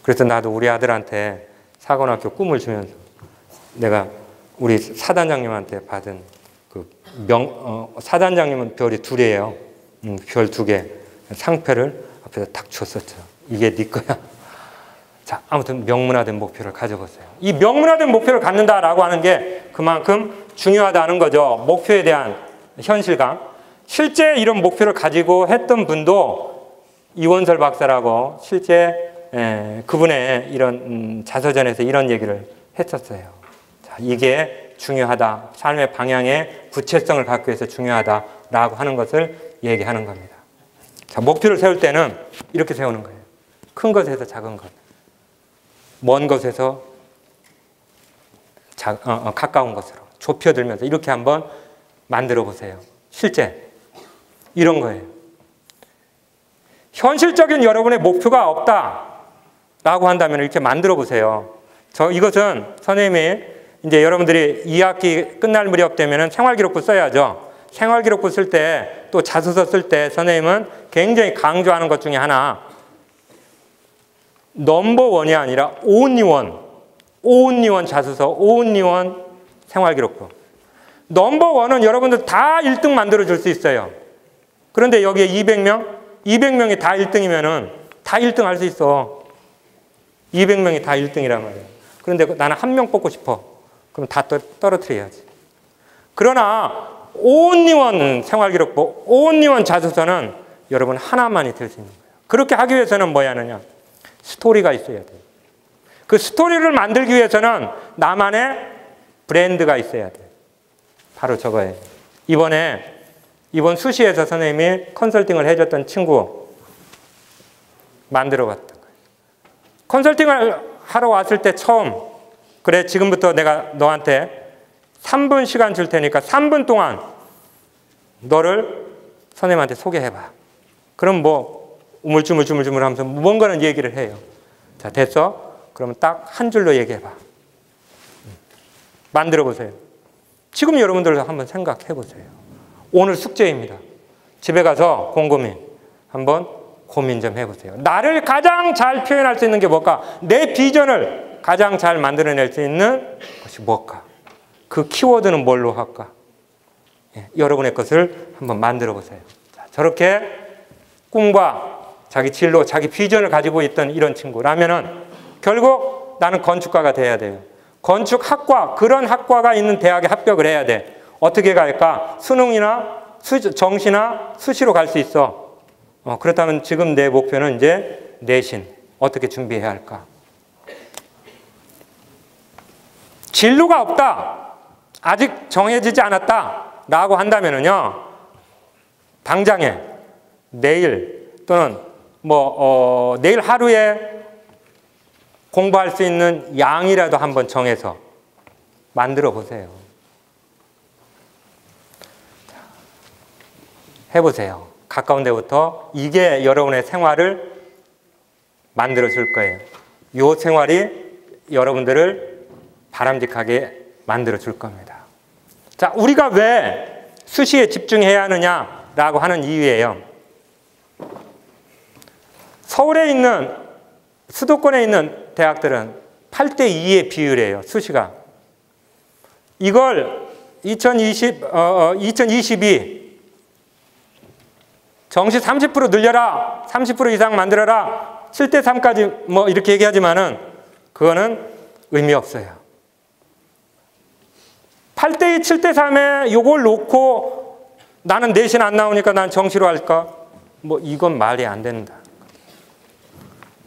그래서 나도 우리 아들한테 사관학교 꿈을 주면서 내가 우리 사단장님한테 받은 그 사단장님은 별이 2개예요. 별 2개 상패를 앞에다 딱 줬었죠. 이게 네 거야. 자, 아무튼 명문화된 목표를 가져보세요. 이 명문화된 목표를 갖는다라고 하는 게 그만큼 중요하다는 거죠. 목표에 대한 현실감. 실제 이런 목표를 가지고 했던 분도 이원설 박사라고 실제 그분의 이런 자서전에서 이런 얘기를 했었어요. 자, 이게 중요하다. 삶의 방향의 구체성을 갖기 위해서 중요하다라고 하는 것을 얘기하는 겁니다. 자, 목표를 세울 때는 이렇게 세우는 거예요. 큰 것에서 작은 것. 먼 것에서 가까운 것으로 좁혀들면서 이렇게 한번 만들어 보세요. 실제 이런 거예요. 현실적인 여러분의 목표가 없다라고 한다면 이렇게 만들어 보세요. 이것은 선생님이 이제 여러분들이 2학기 끝날 무렵 되면은 생활기록부 써야죠. 생활기록부 쓸 때 또 자소서 쓸 때 선생님은 굉장히 강조하는 것 중에 하나, 넘버원이 아니라 온리원 자소서, 온리원 생활기록부. 넘버원은 여러분들 다 1등 만들어 줄 수 있어요. 그런데 여기에 200명이 다 1등이면은 다 1등 할 수 있어. 200명이 다 1등이란 말이에요. 그런데 나는 1명 뽑고 싶어. 그럼 다 떨어뜨려야지. 그러나 온리원 생활기록부, 온리원 자소서는 여러분 하나만이 될 수 있는 거예요. 그렇게 하기 위해서는 뭐야 하느냐? 스토리가 있어야 돼요. 그 스토리를 만들기 위해서는 나만의 브랜드가 있어야 돼요. 바로 저거예요. 이번 수시에서 선생님이 컨설팅을 해줬던 친구 만들어 봤던 거예요. 컨설팅을 하러 왔을 때 처음, 그래 지금부터 내가 너한테 3분 시간 줄 테니까 3분 동안 너를 선생님한테 소개해봐. 그럼 뭐 우물쭈물쭈물쭈물 하면서 뭔가는 얘기를 해요. 자, 됐어? 그러면 딱 한 줄로 얘기해봐. 만들어 보세요. 지금 여러분들도 한번 생각해 보세요. 오늘 숙제입니다. 집에 가서 곰곰이 한번 고민 좀 해보세요. 나를 가장 잘 표현할 수 있는 게 뭘까? 내 비전을 가장 잘 만들어낼 수 있는 것이 뭘까? 그 키워드는 뭘로 할까? 여러분의 것을 한번 만들어 보세요. 자, 저렇게 꿈과 자기 진로, 자기 비전을 가지고 있던 이런 친구라면은 결국 나는 건축가가 돼야 돼요. 건축학과, 그런 학과가 있는 대학에 합격을 해야 돼. 어떻게 갈까? 수능이나 정시나 수시로 갈 수 있어. 그렇다면 지금 내 목표는 이제 내신. 어떻게 준비해야 할까? 진로가 없다. 아직 정해지지 않았다. 라고 한다면은요, 당장에 내일 또는 내일 하루에 공부할 수 있는 양이라도 한번 정해서 만들어 보세요. 해보세요. 가까운 데부터 이게 여러분의 생활을 만들어 줄 거예요. 이 생활이 여러분들을 바람직하게 만들어 줄 겁니다. 자, 우리가 왜 수시에 집중해야 하느냐라고 하는 이유예요. 서울에 있는, 수도권에 있는 대학들은 8대2의 비율이에요. 수시가. 이걸 2022 정시 30% 늘려라, 30% 이상 만들어라, 7대3까지 뭐 이렇게 얘기하지만은 그거는 의미 없어요. 8대2, 7대3에 요걸 놓고 나는 내신 안 나오니까 난 정시로 할까? 뭐 이건 말이 안 된다.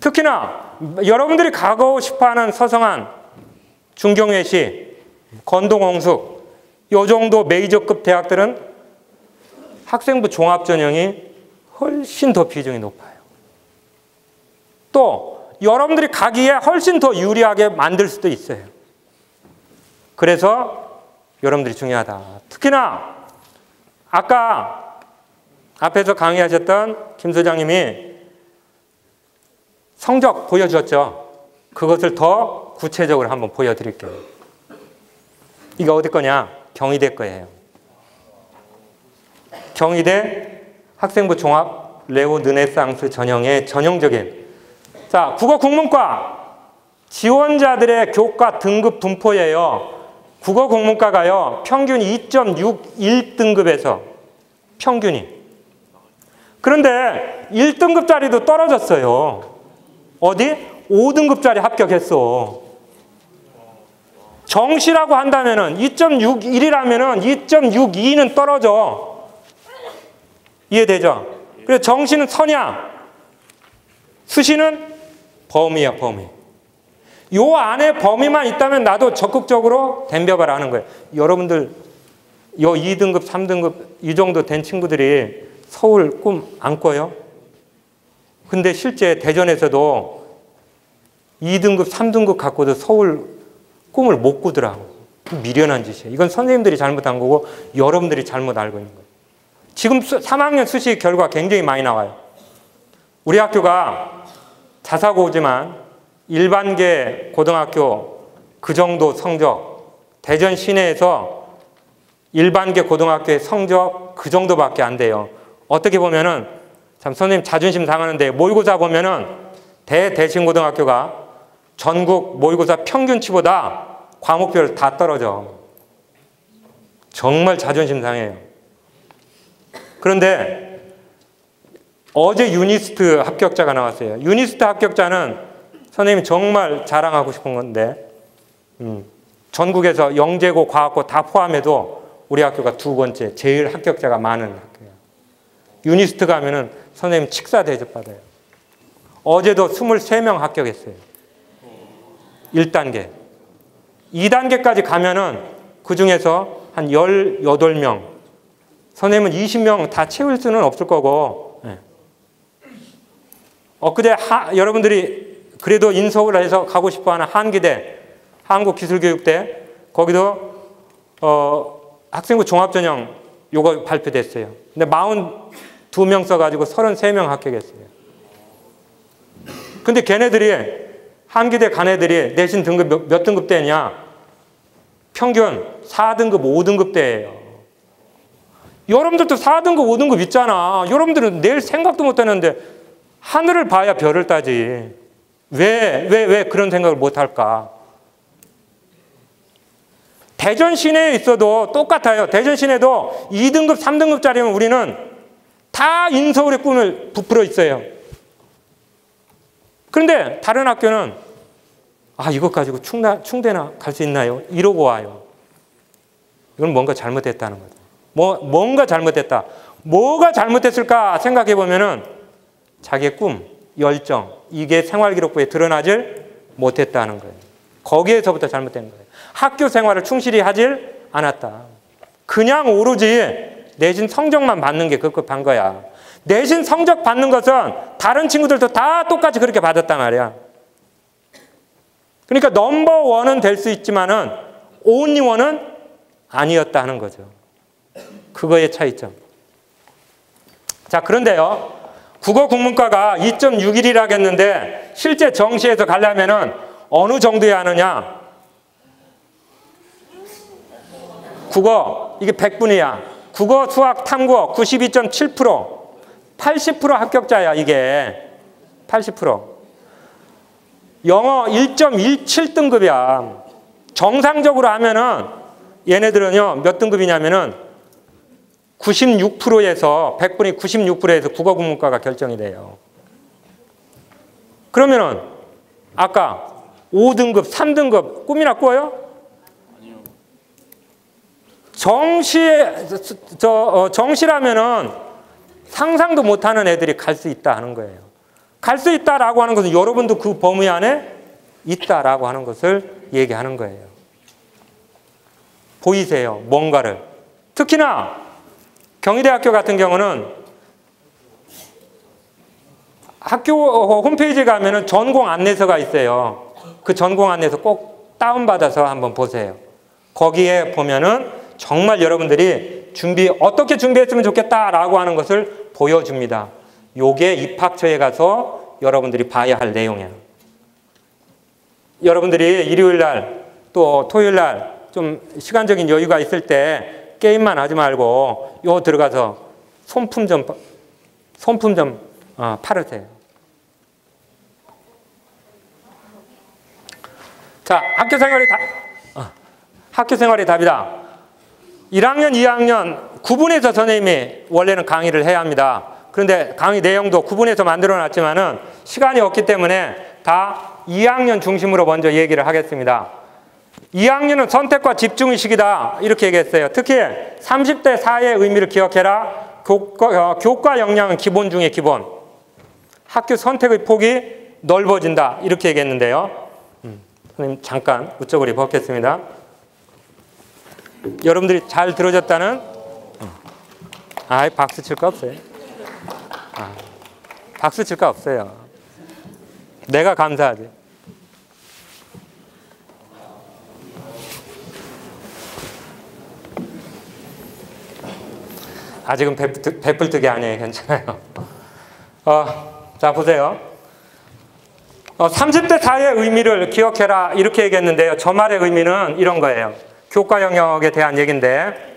특히나 여러분들이 가고 싶어하는 서성한, 중경외시, 건동홍숙 요 정도 메이저급 대학들은 학생부 종합전형이 훨씬 더 비중이 높아요. 또 여러분들이 가기에 훨씬 더 유리하게 만들 수도 있어요. 그래서 여러분들이 중요하다. 특히나 아까 앞에서 강의하셨던 김 소장님이 성적 보여주셨죠. 그것을 더 구체적으로 한번 보여드릴게요. 이거 어디 거냐? 경희대 거예요. 경희대 학생부 종합 레오 르네상스 전형의 전형적인, 자, 국어 국문과 지원자들의 교과 등급 분포예요. 국어 국문과가요, 평균이 2.61등급에서 평균이. 그런데 1등급짜리도 떨어졌어요. 어디? 5등급짜리 합격했어. 정시라고 한다면은 2.61이라면은 2.62는 떨어져. 이해되죠? 그래서 정시는 선양, 수시는 범위야, 범위. 요 안에 범위만 있다면 나도 적극적으로 덤벼봐라 하는 거예요. 여러분들 요 2등급, 3등급 이 정도 된 친구들이 서울 꿈 안 꿔요? 근데 실제 대전에서도 2등급, 3등급 갖고도 서울 꿈을 못 꾸더라고. 미련한 짓이에요. 이건 선생님들이 잘못한 거고 여러분들이 잘못 알고 있는 거예요. 지금 3학년 수시 결과 굉장히 많이 나와요. 우리 학교가 자사고지만 일반계 고등학교 그 정도 성적, 대전 시내에서 일반계 고등학교의 성적 그 정도밖에 안 돼요. 어떻게 보면은 참 선생님 자존심 상하는데, 모의고사 보면은 대신고등학교가 전국 모의고사 평균치보다 과목별 다 떨어져. 정말 자존심 상해요. 그런데 어제 유니스트 합격자가 나왔어요. 유니스트 합격자는 선생님이 정말 자랑하고 싶은 건데, 전국에서 영재고, 과학고 다 포함해도 우리 학교가 두 번째 제일 합격자가 많은 학교예요. 유니스트 가면은 선생님 칙사 대접 받아요. 어제도 23명 합격했어요. 1단계. 2단계까지 가면은 그 중에서 한 18명. 선생님은 20명 다 채울 수는 없을 거고. 네. 엊그제 여러분들이 그래도 인서울을 해서 가고 싶어하는 한기대, 한국기술교육대, 거기도 학생부 종합전형 요거 발표됐어요. 근데 42명 써가지고 33명 합격했어요. 근데 걔네들이, 한기대 간 애들이 내신 등급 몇 등급대냐? 평균 4등급, 5등급대예요. 여러분들도 4등급, 5등급 있잖아. 여러분들은 낼 생각도 못 하는데 하늘을 봐야 별을 따지. 왜 그런 생각을 못 할까? 대전 시내에 있어도 똑같아요. 대전 시내도 2등급, 3등급짜리면 우리는 다 인서울의 꿈을 부풀어 있어요. 그런데 다른 학교는 이것 가지고 충대나 갈 수 있나요? 이러고 와요. 이건 뭔가 잘못됐다는 거죠. 뭔가 잘못됐다. 뭐가 잘못됐을까 생각해 보면은 자기의 꿈, 열정, 이게 생활기록부에 드러나질 못했다는 거예요. 거기에서부터 잘못된 거예요. 학교 생활을 충실히 하질 않았다. 그냥 오로지 내신 성적만 받는 게 급급한 거야. 내신 성적 받는 것은 다른 친구들도 다 똑같이 그렇게 받았단 말이야. 그러니까 넘버원은 될 수 있지만은 온리원은 아니었다 하는 거죠. 그거의 차이점. 자, 그런데요, 국어 국문과가 2.61이라고 했는데 실제 정시에서 가려면은 어느 정도야 하느냐? 국어 이게 100분이야. 국어, 수학, 탐구 92.7%, 80% 합격자야. 이게 80%. 영어 1.17등급이야. 정상적으로 하면은 얘네들은요, 몇 등급이냐면은 96%에서 100분의 96%에서 국어 국문과가 결정이 돼요. 그러면은 아까 5등급, 3등급 꿈이나 꿔요? 정시라면은 상상도 못하는 애들이 갈 수 있다 하는 거예요. 갈 수 있다라고 하는 것은 여러분도 그 범위 안에 있다라고 하는 것을 얘기하는 거예요. 보이세요? 뭔가를. 특히나 경희대학교 같은 경우는 학교 홈페이지에 가면은 전공 안내서가 있어요. 그 전공 안내서 꼭 다운받아서 한번 보세요. 거기에 보면은 정말 여러분들이 어떻게 준비했으면 좋겠다라고 하는 것을 보여줍니다. 요게 입학처에 가서 여러분들이 봐야 할 내용이에요. 여러분들이 일요일 날 또 토요일 날 좀 시간적인 여유가 있을 때 게임만 하지 말고 요 들어가서 손품 좀 팔으세요. 자, 학교 생활이 답이다. 1학년, 2학년 구분해서 선생님이 원래는 강의를 해야 합니다. 그런데 강의 내용도 구분해서 만들어 놨지만은 시간이 없기 때문에 다 2학년 중심으로 먼저 얘기를 하겠습니다. 2학년은 선택과 집중의 시기다. 이렇게 얘기했어요. 특히 30대 4의 의미를 기억해라. 교과 역량은 기본 중에 기본. 학교 선택의 폭이 넓어진다. 이렇게 얘기했는데요. 선생님 잠깐 우쪽으로 벗겠습니다. 여러분들이 잘 들어줬다는 박수 칠 거 없어요. 박수 칠 거 없어요. 내가 감사하지. 아직은 베풀뜨기 아니에요. 괜찮아요. 자 보세요. 30대 4의 의미를 기억해라 이렇게 얘기했는데요. 저 말의 의미는 이런 거예요. 교과 영역에 대한 얘기인데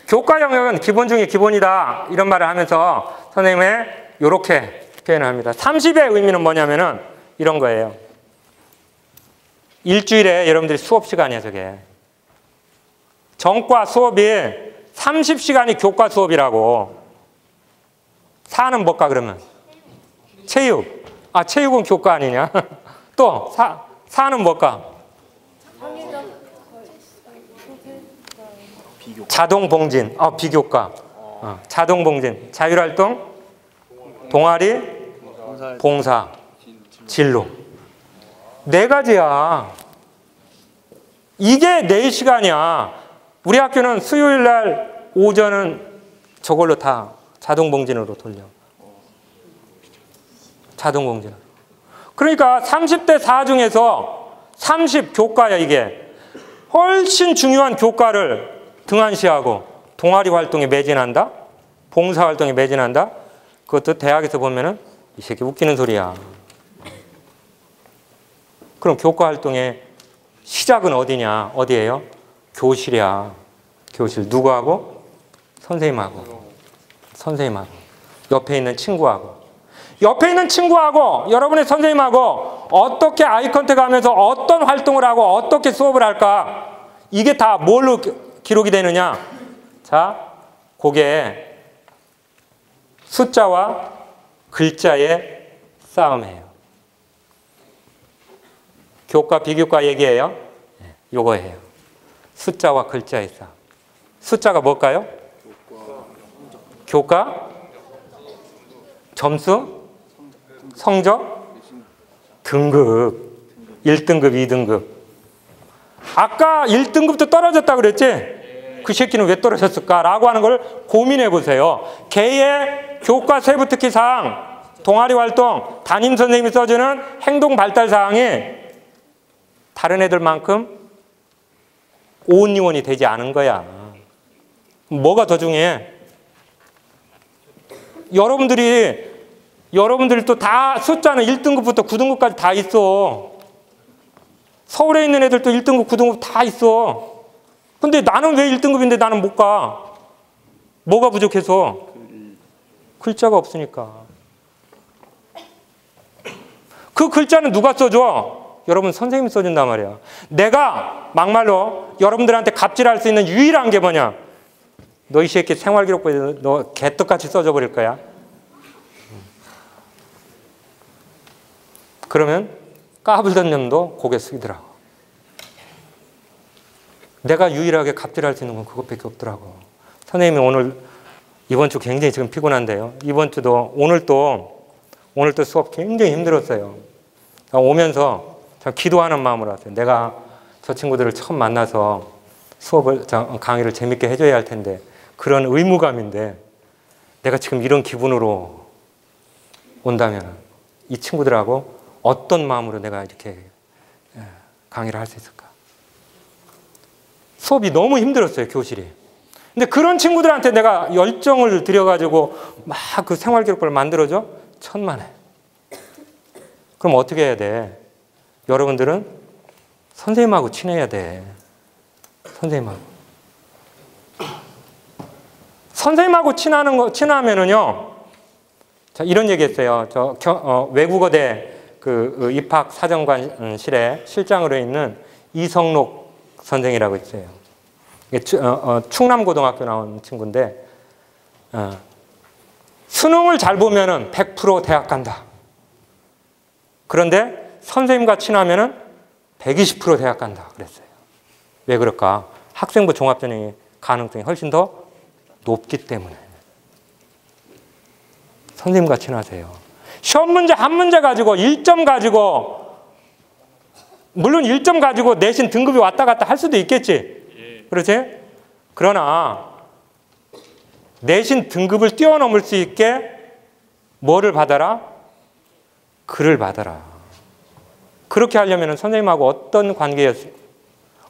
교과 영역은 기본 중에 기본이다 이런 말을 하면서 선생님의 이렇게 표현을 합니다. 30의 의미는 뭐냐면은 이런 거예요. 일주일에 여러분들이 수업 시간이에요. 저게 전과 수업이 30시간이 교과 수업이라고. 4는 뭘까 그러면? 체육. 체육은 교과 아니냐? 또 4는 뭘까? 자동봉진. 비교과. 자동봉진. 자율활동, 동아리, 봉사, 진로. 4가지야. 이게 4시간이야. 우리 학교는 수요일 날 오전은 저걸로 다 자동봉진으로 돌려. 자동봉진으로. 그러니까 30대 4 중에서 30 교과야 이게. 훨씬 중요한 교과를 등한시하고 동아리 활동에 매진한다? 봉사 활동에 매진한다? 그것도 대학에서 보면은 이 새끼 웃기는 소리야. 그럼 교과 활동의 시작은 어디냐? 어디예요? 교실이야. 교실. 누구하고? 선생님하고. 선생님하고. 옆에 있는 친구하고. 옆에 있는 친구하고 여러분의 선생님하고 어떻게 아이 컨택 하면서 어떤 활동을 하고 어떻게 수업을 할까? 이게 다 뭘로 기록이 되느냐? 자, 그게 숫자와 글자의 싸움이에요. 교과, 비교과 얘기예요. 요거예요. 숫자와 글자의 싸움. 숫자가 뭘까요? 교과, 점수, 성적, 등급. 1등급, 2등급. 아까 1등급도 떨어졌다 그랬지? 그 새끼는 왜 떨어졌을까? 라고 하는 걸 고민해 보세요. 걔의 교과 세부 특기사항, 동아리 활동, 담임 선생님이 써주는 행동 발달 사항이 다른 애들만큼 오은이원이 되지 않은 거야. 뭐가 더 중요해? 여러분들이 또 다 숫자는 1등급부터 9등급까지 다 있어. 서울에 있는 애들도 1등급, 9등급 다 있어. 근데 나는 왜 1등급인데 나는 못 가? 뭐가 부족해서? 글자가 없으니까. 그 글자는 누가 써줘? 여러분 선생님이 써준단 말이야. 내가 막말로 여러분들한테 갑질할 수 있는 유일한 게 뭐냐? 너 이 새끼 생활기록부에 너 개떡같이 써줘 버릴 거야. 그러면 까불던 놈도 고개 숙이더라고. 내가 유일하게 갑질할 수 있는 건 그것밖에 없더라고. 선생님이 오늘 이번 주 굉장히 지금 피곤한데요. 이번 주도 오늘 또 수업 굉장히 힘들었어요. 오면서 기도하는 마음으로 왔어요. 내가 저 친구들을 처음 만나서 강의를 재밌게 해줘야 할 텐데 그런 의무감인데 내가 지금 이런 기분으로 온다면 이 친구들하고 어떤 마음으로 내가 이렇게 강의를 할 수 있을까? 수업이 너무 힘들었어요, 교실이. 근데 그런 친구들한테 내가 열정을 들여가지고 막 그 생활기록부를 만들어줘? 천만에. 그럼 어떻게 해야 돼? 여러분들은 선생님하고 친해야 돼. 선생님하고 친하면은요. 자, 이런 얘기 했어요. 외국어대 그 입학 사정관실에 실장으로 있는 이성록 선생이라고 있어요. 충남고등학교 나온 친구인데, 수능을 잘 보면은 100% 대학 간다. 그런데 선생님과 친하면은 120% 대학 간다 그랬어요. 왜 그럴까? 학생부 종합전형의 가능성이 훨씬 더 높기 때문에. 선생님과 친하세요. 시험 문제 한 문제 가지고 1점 가지고, 물론 1점 가지고 내신 등급이 왔다 갔다 할 수도 있겠지. 그렇지? 그러나 내신 등급을 뛰어넘을 수 있게 뭐를 받아라? 글을 받아라. 그렇게 하려면 선생님하고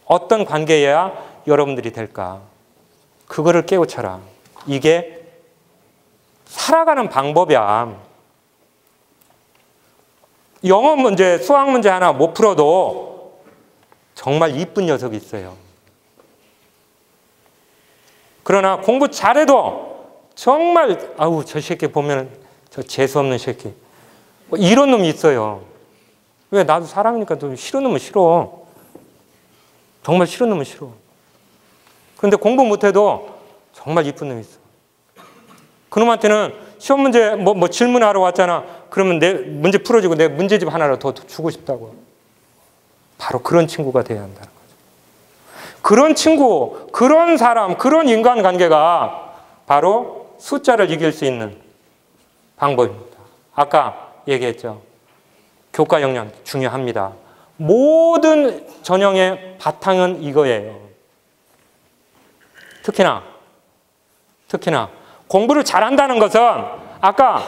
어떤 관계여야 여러분들이 될까? 그거를 깨우쳐라. 이게 살아가는 방법이야. 영어 문제, 수학 문제 하나 못 풀어도 정말 이쁜 녀석이 있어요. 그러나 공부 잘해도 정말 아우 저 새끼 보면 저 재수없는 새끼 뭐 이런 놈이 있어요. 왜? 나도 사람이니까 좀 싫은 놈은 싫어. 정말 싫은 놈은 싫어. 그런데 공부 못해도 정말 이쁜 놈이 있어. 그놈한테는 시험 문제 뭐 질문하러 왔잖아. 그러면 내 문제 풀어주고 내 문제집 하나를 더 주고 싶다고. 바로 그런 친구가 돼야 한다는 거죠. 그런 친구, 그런 사람, 그런 인간관계가 바로 숫자를 이길 수 있는 방법입니다. 아까 얘기했죠. 교과 역량 중요합니다. 모든 전형의 바탕은 이거예요. 특히나 공부를 잘한다는 것은 아까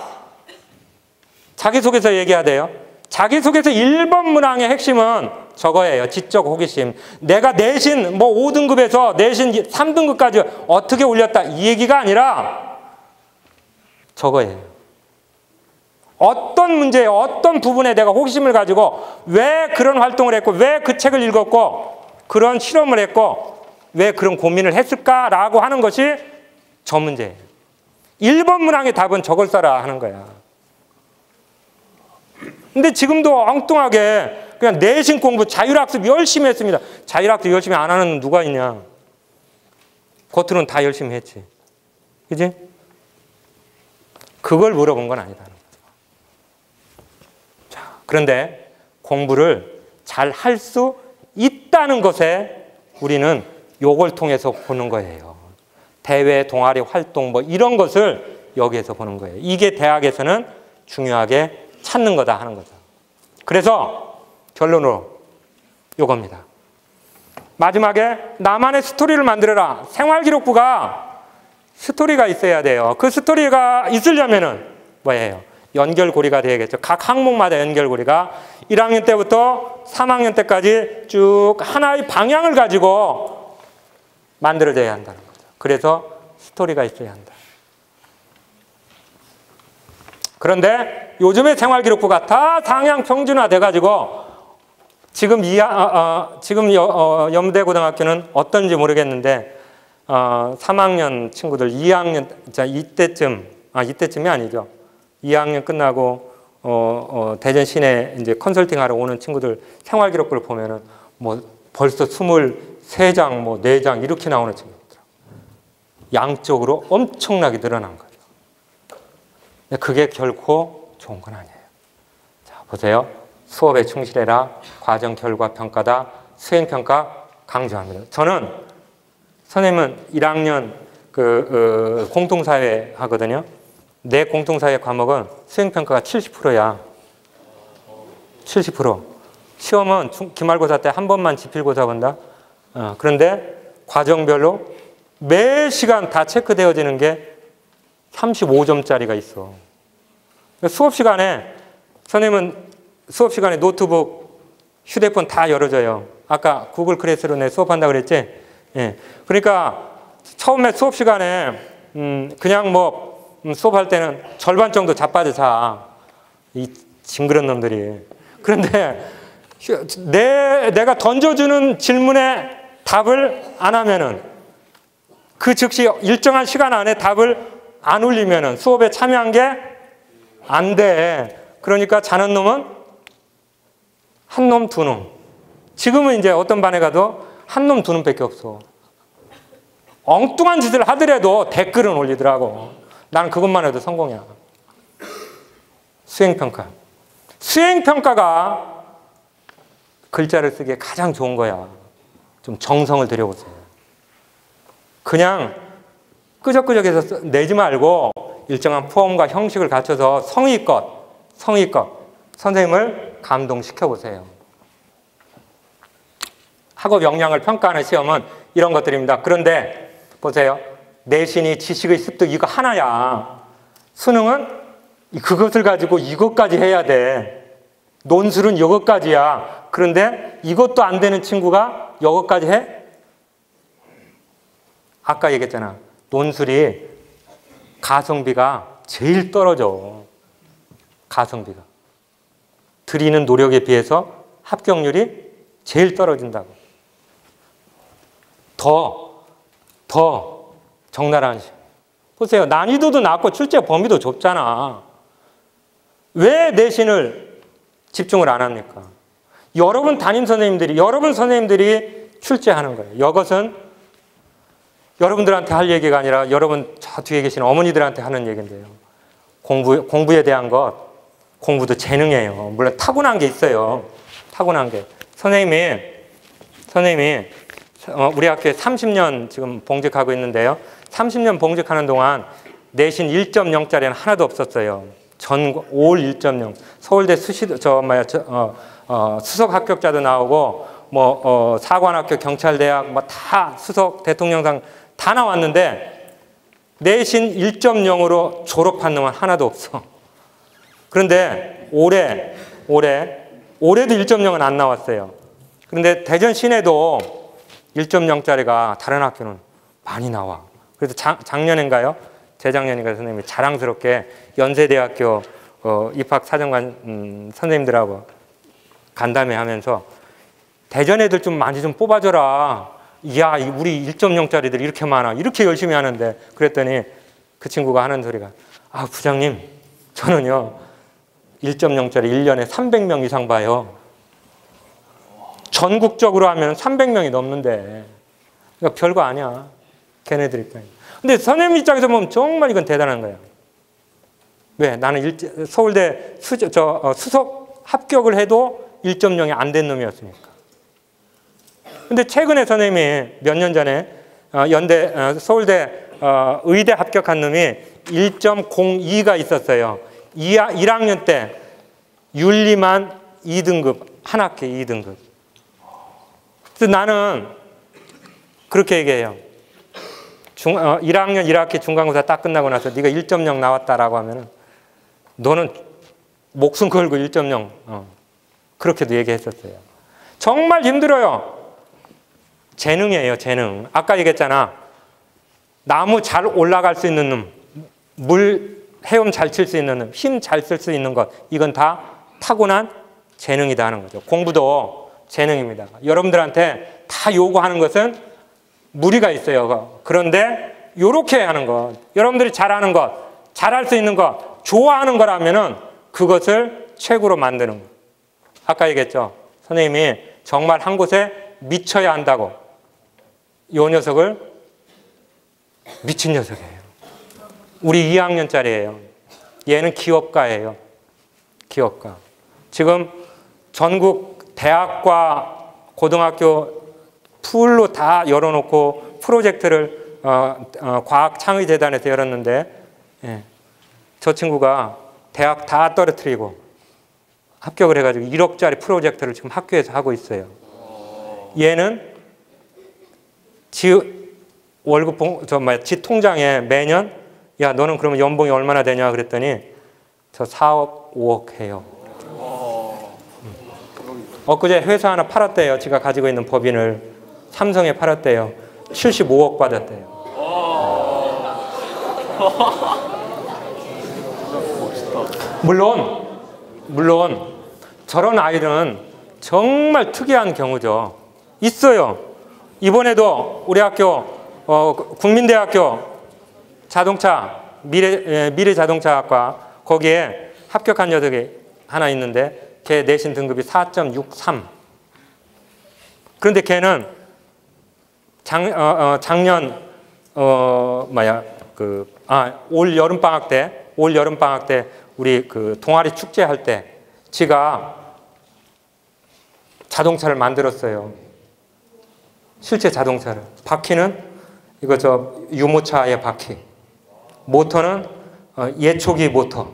자기소개서 얘기해야 돼요. 자기소개서 1번 문항의 핵심은 저거예요. 지적 호기심. 내가 내신 5등급에서 내신 3등급까지 어떻게 올렸다 이 얘기가 아니라 저거예요. 어떤 문제에 어떤 부분에 내가 호기심을 가지고 왜 그런 활동을 했고 왜 그 책을 읽었고 그런 실험을 했고 왜 그런 고민을 했을까라고 하는 것이 저 문제예요. 1번 문항의 답은 저걸 써라 하는 거야. 근데 지금도 엉뚱하게 그냥 내신 공부 자율학습 열심히 했습니다. 자율학습 열심히 안 하는 누가 있냐. 겉으로는 다 열심히 했지. 그지? 그걸 물어본 건 아니다는 거죠. 자, 그런데 공부를 잘 할 수 있다는 것에 우리는 요걸 통해서 보는 거예요. 대외, 동아리 활동 이런 것을 여기에서 보는 거예요. 이게 대학에서는 중요하게 찾는 거다 하는 거죠. 그래서 결론으로 요겁니다. 마지막에 나만의 스토리를 만들어라. 생활기록부가 스토리가 있어야 돼요. 그 스토리가 있으려면은 뭐예요? 연결고리가 돼야겠죠. 각 항목마다 연결고리가 1학년 때부터 3학년 때까지 쭉 하나의 방향을 가지고 만들어져야 한다는 거죠. 그래서 스토리가 있어야 한다. 그런데 요즘의 생활기록부가 다 상향 평준화 돼가지고 지금 연대고등학교는 어떤지 모르겠는데 3학년 친구들 2학년 이때쯤이 아니죠. 2학년 끝나고 대전 시내 이제 컨설팅하러 오는 친구들 생활 기록부를 보면은 뭐 벌써 23장, 뭐 4장 이렇게 나오는 친구들. 양적으로 엄청나게 늘어난 거죠. 근데 그게 결코 좋은 건 아니에요. 자, 보세요. 수업에 충실해라. 과정 결과 평가다. 수행 평가 강조합니다. 저는 선생님은 1학년 공통사회 하거든요. 내 공통사회 과목은 수행 평가가 70%야. 70%. 시험은 기말고사 때 한 번만 지필고사 본다. 그런데 과정별로 매 시간 다 체크되어지는 게 35점짜리가 있어. 수업 시간에 선생님은 수업 시간에 노트북, 휴대폰 다 열어줘요. 아까 구글 클래스로 내 수업한다고 그랬지? 예. 그러니까 처음에 수업 시간에 그냥 뭐 수업할 때는 절반 정도 자빠져 자. 이 징그런 놈들이. 그런데 내가 던져주는 질문에 답을 안 하면은 그 즉시 일정한 시간 안에 답을 안 올리면은 수업에 참여한 게 안 돼. 그러니까 자는 놈은 한 놈, 두 놈. 지금은 이제 어떤 반에 가도 한 놈, 두 놈밖에 없어. 엉뚱한 짓을 하더라도 댓글은 올리더라고. 나는 그것만 해도 성공이야. 수행평가. 수행평가가 글자를 쓰기에 가장 좋은 거야. 좀 정성을 들여보세요. 그냥 끄적끄적해서 내지 말고 일정한 폼과 형식을 갖춰서 성의껏 선생님을 감동시켜보세요. 학업 역량을 평가하는 시험은 이런 것들입니다. 그런데 보세요. 내신이 지식의 습득 이거 하나야. 수능은 그것을 가지고 이것까지 해야 돼. 논술은 이것까지야. 그런데 이것도 안 되는 친구가 이것까지 해? 아까 얘기했잖아. 논술이 가성비가 제일 떨어져. 가성비가. 들이는 노력에 비해서 합격률이 제일 떨어진다고. 더 적나라한 시험. 보세요. 난이도도 낮고 출제 범위도 좁잖아. 왜 내신을 집중을 안 합니까? 여러분 선생님들이 출제하는 거예요. 이것은 여러분들한테 할 얘기가 아니라 여러분 저 뒤에 계시는 어머니들한테 하는 얘기인데요. 공부에 대한 것, 공부도 재능이에요. 물론 타고난 게 있어요. 타고난 게. 선생님이 우리 학교에 30년 지금 봉직하고 있는데요. 30년 봉직하는 동안 내신 1.0짜리는 하나도 없었어요. 올 1.0. 서울대 수석 합격자도 나오고 사관학교, 경찰대학 다 수석 대통령상 다 나왔는데 내신 1.0으로 졸업한 놈은 하나도 없어. 그런데 올해도 1.0은 안 나왔어요. 그런데 대전 시내도 1.0짜리가 다른 학교는 많이 나와. 그래서 작년인가요? 재작년인가 선생님이 자랑스럽게 연세대학교 입학사정관 선생님들하고 간담회 하면서 대전 애들 좀 많이 좀 뽑아줘라. 이야, 우리 1.0짜리들 이렇게 많아. 이렇게 열심히 하는데. 그랬더니 그 친구가 하는 소리가 부장님, 저는요 1.0짜리 1년에 300명 이상 봐요. 전국적으로 하면 300명이 넘는데. 그러니까 별거 아니야. 걔네들 입장에. 근데 선생님 입장에서 보면 정말 이건 대단한 거예요. 왜? 나는 서울대 수석 합격을 해도 1.0이 안 된 놈이었으니까. 근데 최근에 선생님이 몇 년 전에 서울대 의대 합격한 놈이 1.02가 있었어요. 1학년 때 윤리만 2등급, 한 학기 2등급. 그래서 나는 그렇게 얘기해요. 1학년 1학기 중간고사 딱 끝나고 나서 네가 1.0 나왔다라고 하면은 너는 목숨 걸고 1.0 그렇게도 얘기했었어요. 정말 힘들어요. 재능이에요, 재능. 아까 얘기했잖아. 나무 잘 올라갈 수 있는 놈, 헤엄 잘 칠 수 있는 놈, 힘 잘 쓸 수 있는 것, 이건 다 타고난 재능이다 하는 거죠. 공부도 재능입니다. 여러분들한테 다 요구하는 것은 무리가 있어요. 그런데 요렇게 하는 것, 여러분들이 잘하는 것, 잘할 수 있는 것, 좋아하는 거라면은 그것을 최고로 만드는 거. 아까 얘기했죠. 선생님이 정말 한 곳에 미쳐야 한다고. 이 녀석을 미친 녀석이에요. 우리 2학년짜리예요. 얘는 기업가예요. 기업가. 지금 전국 대학과 고등학교 풀로 다 열어놓고 프로젝트를 과학창의재단에서 열었는데, 예, 저 친구가 대학 다 떨어뜨리고 합격을 해가지고 1억짜리 프로젝트를 지금 학교에서 하고 있어요. 얘는 월급 지 통장에 매년, 야 너는 그러면 연봉이 얼마나 되냐 그랬더니 저 4억 5억 해요. 엊그제 회사 하나 팔았대요. 제가 가지고 있는 법인을 삼성에 팔았대요. 75억 받았대요. 물론 저런 아이들은 정말 특이한 경우죠. 있어요. 이번에도 우리 학교 국민대학교 자동차 미래자동차학과 거기에 합격한 녀석이 하나 있는데 걔 내신 등급이 4.63. 그런데 걔는 작년 올 여름 방학 때 우리 그 동아리 축제할 때 지가 자동차를 만들었어요. 실제 자동차를. 바퀴는 이거 유모차의 바퀴. 모터는 예초기 모터.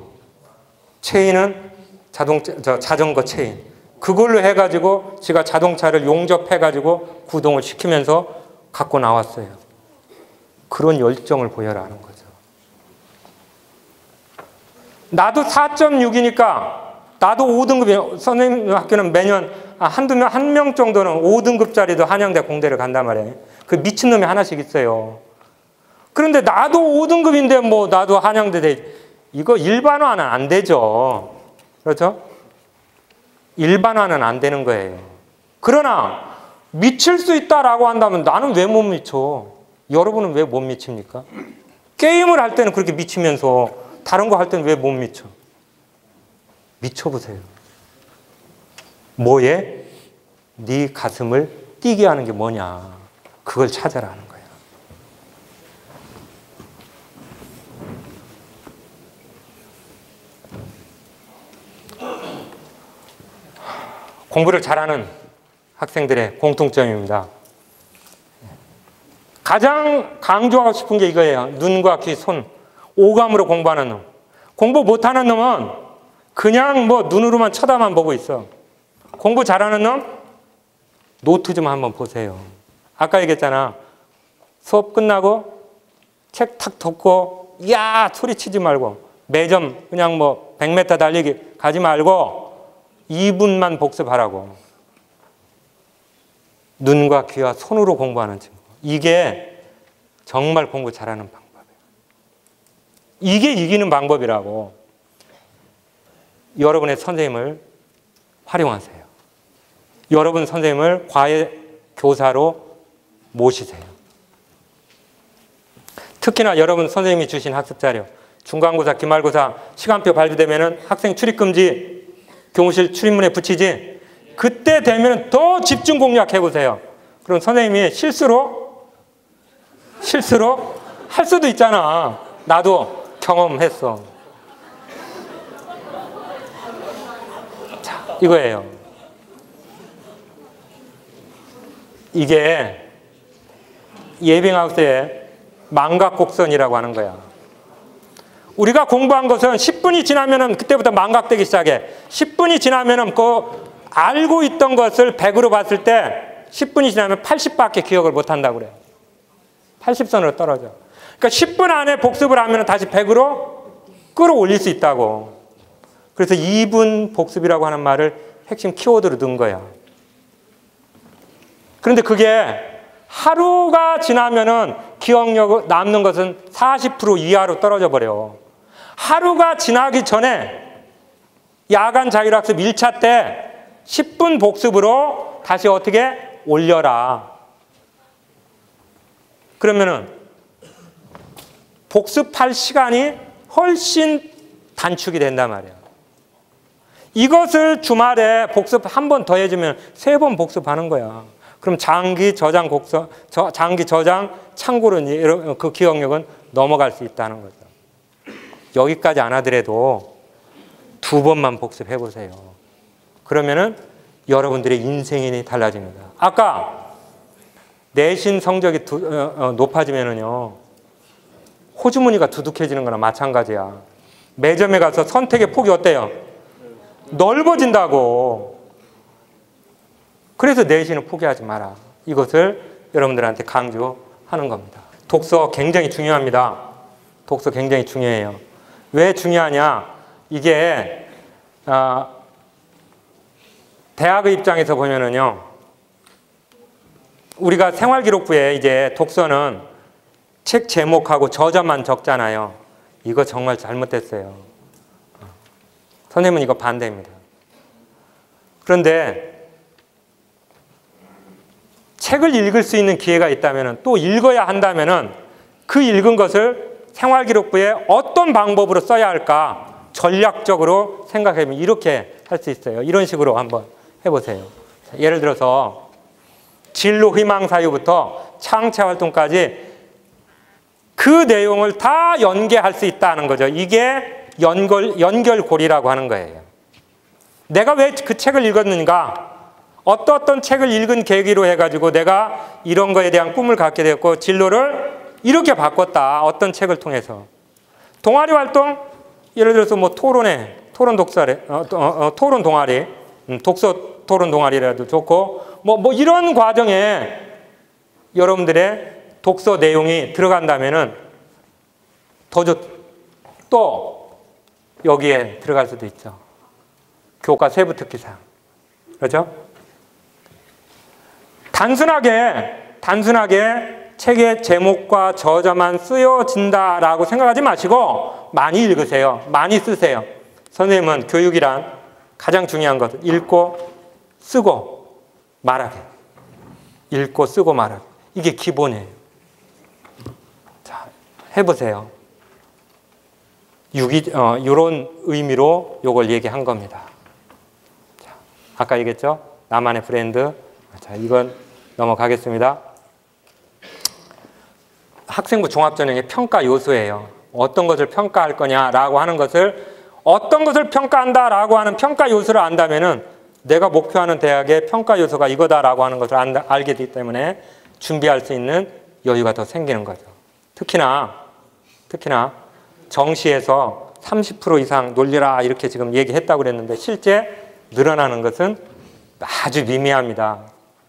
체인은 자전거 체인. 그걸로 해가지고 지가 자동차를 용접해가지고 구동을 시키면서 갖고 나왔어요. 그런 열정을 보여라는 거죠. 나도 4.6이니까 나도 5등급이에요. 선생님 학교는 매년 한 명 정도는 5등급짜리도 한양대 공대를 간단 말이에요. 그 미친놈이 하나씩 있어요. 그런데 나도 5등급인데 뭐 나도 한양대 돼. 이거 일반화는 안 되죠. 그렇죠? 일반화는 안 되는 거예요. 그러나 미칠 수 있다라고 한다면 나는 왜 못 미쳐? 여러분은 왜 못 미칩니까? 게임을 할 때는 그렇게 미치면서 다른 거 할 때는 왜 못 미쳐? 미쳐보세요. 뭐에? 네 가슴을 뛰게 하는 게 뭐냐? 그걸 찾아라는 거예요. 공부를 잘하는 학생들의 공통점입니다. 가장 강조하고 싶은 게 이거예요. 눈과 귀, 손, 오감으로 공부하는 놈. 공부 못하는 놈은 그냥 뭐 눈으로만 쳐다만 보고 있어. 공부 잘하는 놈 노트 좀 한번 보세요. 아까 얘기했잖아. 수업 끝나고 책 탁 덮고 야 소리치지 말고 매점 그냥 뭐 100m 달리기 가지 말고 2분만 복습하라고. 눈과 귀와 손으로 공부하는 친구. 이게 정말 공부 잘하는 방법이에요. 이게 이기는 방법이라고. 여러분의 선생님을 활용하세요. 여러분 선생님을 과외 교사로 모시세요. 특히나 여러분 선생님이 주신 학습자료, 중간고사, 기말고사 시간표 발표되면 학생 출입금지 교무실 출입문에 붙이지. 그때 되면 더 집중 공략해보세요. 그럼 선생님이 실수로 할 수도 있잖아. 나도 경험했어. 자, 이거예요. 이게 예빙하우스의 망각곡선이라고 하는 거야. 우리가 공부한 것은 10분이 지나면은 그때부터 망각되기 시작해. 10분이 지나면은 그 알고 있던 것을 100으로 봤을 때 10분이 지나면 80밖에 기억을 못 한다고 그래요. 80선으로 떨어져. 그러니까 10분 안에 복습을 하면 다시 100으로 끌어올릴 수 있다고. 그래서 2분 복습이라고 하는 말을 핵심 키워드로 넣은 거야. 그런데 그게 하루가 지나면은 기억력 남는 것은 40% 이하로 떨어져 버려. 하루가 지나기 전에 야간 자율학습 1차 때 10분 복습으로 다시 어떻게 올려라. 그러면은 복습할 시간이 훨씬 단축이 된단 말이에요. 이것을 주말에 복습 한 번 더 해주면 3번 복습하는 거야. 그럼 장기 저장 참고로 그 기억력은 넘어갈 수 있다는 거죠. 여기까지 안 하더라도 2번만 복습해 보세요. 그러면은 여러분들의 인생이 달라집니다. 아까 내신 성적이 높아지면은요, 호주머니가 두둑해지는 거나 마찬가지야. 매점에 가서 선택의 폭이 어때요? 넓어진다고. 그래서 내신을 포기하지 마라. 이것을 여러분들한테 강조하는 겁니다. 독서 굉장히 중요합니다. 독서 굉장히 중요해요. 왜 중요하냐? 이게 대학의 입장에서 보면은요, 우리가 생활기록부에 이제 독서는 책 제목하고 저자만 적잖아요. 이거 정말 잘못됐어요. 선생님은 이거 반대입니다. 그런데 책을 읽을 수 있는 기회가 있다면, 또 읽어야 한다면 그 읽은 것을 생활기록부에 어떤 방법으로 써야 할까 전략적으로 생각해보면 이렇게 할 수 있어요. 이런 식으로 한번 해보세요. 예를 들어서 진로, 희망, 사유부터 창체활동까지 그 내용을 다 연계할 수 있다는 거죠. 이게 연결고리라고 하는 거예요. 내가 왜 그 책을 읽었는가? 어떤 책을 읽은 계기로 해가지고 내가 이런 거에 대한 꿈을 갖게 되었고 진로를 이렇게 바꿨다. 어떤 책을 통해서. 동아리 활동, 예를 들어서 뭐 토론 독서래, 토론 동아리, 독서 토론 동아리라도 좋고, 뭐 이런 과정에 여러분들의 독서 내용이 들어간다면은 또 여기에 들어갈 수도 있죠. 교과 세부 특기사항. 그렇죠? 단순하게 책의 제목과 저자만 쓰여진다라고 생각하지 마시고 많이 읽으세요. 많이 쓰세요. 선생님은 교육이란 가장 중요한 것은 읽고 쓰고 말하게. 읽고 쓰고 말하게. 이게 기본이에요. 자, 해보세요. 이런 의미로 이걸 얘기한 겁니다. 자, 아까 얘기했죠? 나만의 브랜드. 자, 이건 넘어가겠습니다. 학생부 종합전형의 평가 요소예요. 어떤 것을 평가할 거냐라고 하는 것을, 어떤 것을 평가한다라고 하는 평가 요소를 안다면은 내가 목표하는 대학의 평가 요소가 이거다라고 하는 것을 알게 되기 때문에 준비할 수 있는 여유가 더 생기는 거죠. 특히나 정시에서 30% 이상 놀리라 이렇게 지금 얘기했다고 그랬는데 실제 늘어나는 것은 아주 미미합니다.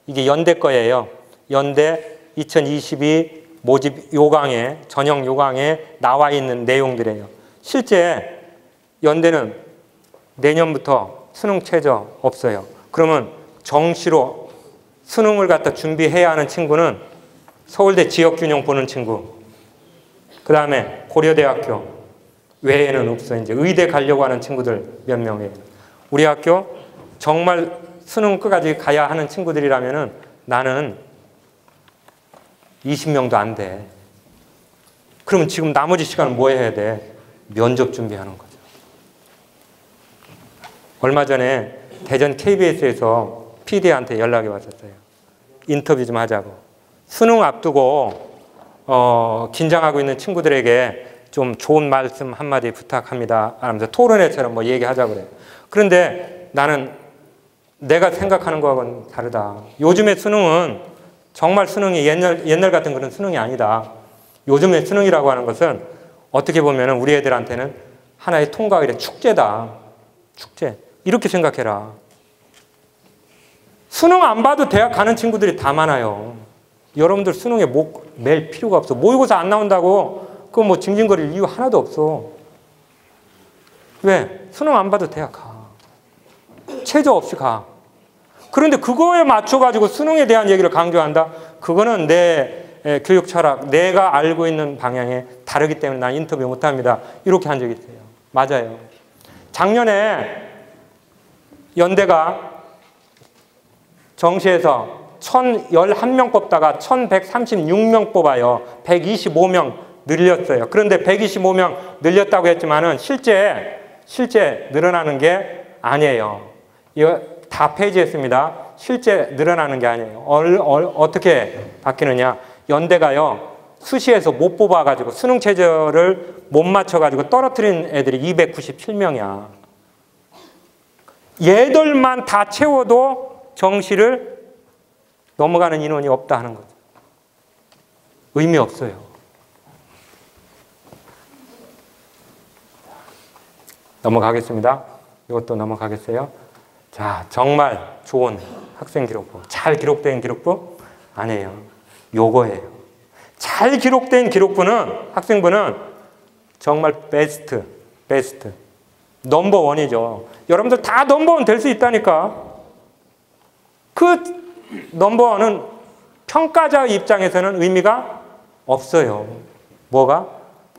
이게 연대 거예요. 연대 2022 모집 요강에, 전형 요강에 나와 있는 내용들이에요. 실제 연대는 내년부터 수능 최저 없어요. 그러면 정시로 수능을 갖다 준비해야 하는 친구는 서울대 지역균형 보는 친구, 그 다음에 고려대학교 외에는 없어요. 이제 의대 가려고 하는 친구들 몇 명이에요. 우리 학교 정말 수능 끝까지 가야 하는 친구들이라면은 나는 20명도 안 돼. 그러면 지금 나머지 시간은 뭐 해야 돼? 면접 준비하는 거죠. 얼마 전에 대전 KBS에서 PD한테 연락이 왔었어요. 인터뷰 좀 하자고. 수능 앞두고 긴장하고 있는 친구들에게 좀 좋은 말씀 한마디 부탁합니다 하면서 토론회처럼 뭐 얘기하자고 그래요. 그런데 나는 내가 생각하는 거하고는 다르다. 요즘의 수능은 정말 수능이 옛날 같은 그런 수능이 아니다. 요즘의 수능이라고 하는 것은 어떻게 보면 우리 애들한테는 하나의 통과일의 축제다. 축제. 이렇게 생각해라. 수능 안 봐도 대학 가는 친구들이 다 많아요. 여러분들 수능에 맬 필요가 없어. 모의고사 안 나온다고 그거 뭐 징징거릴 이유 하나도 없어. 왜? 수능 안 봐도 대학 가. 최저 없이 가. 그런데 그거에 맞춰가지고 수능에 대한 얘기를 강조한다? 그거는 내 교육 철학, 내가 알고 있는 방향에 다르기 때문에 난 인터뷰 못합니다. 이렇게 한 적이 있어요. 맞아요. 작년에 연대가 정시에서 1,011명 뽑다가 1,136명 뽑아요. 125명 늘렸어요. 그런데 125명 늘렸다고 했지만은 실제 늘어나는 게 아니에요. 이거 다 폐지했습니다. 실제 늘어나는 게 아니에요. 어떻게 바뀌느냐. 연대가요, 수시에서 못 뽑아가지고 수능 최저를 못 맞춰가지고 떨어뜨린 애들이 297명이야. 얘들만 다 채워도 정시를 넘어가는 인원이 없다 하는 거죠. 의미 없어요. 넘어가겠습니다. 이것도 넘어가겠어요. 자, 정말 좋은 학생 기록부. 잘 기록된 기록부? 아니에요. 요거예요. 잘 기록된 기록부는, 학생부는 정말 베스트. 넘버원이죠. 여러분들 다 넘버원 될 수 있다니까. 그 넘버원은 평가자의 입장에서는 의미가 없어요. 뭐가?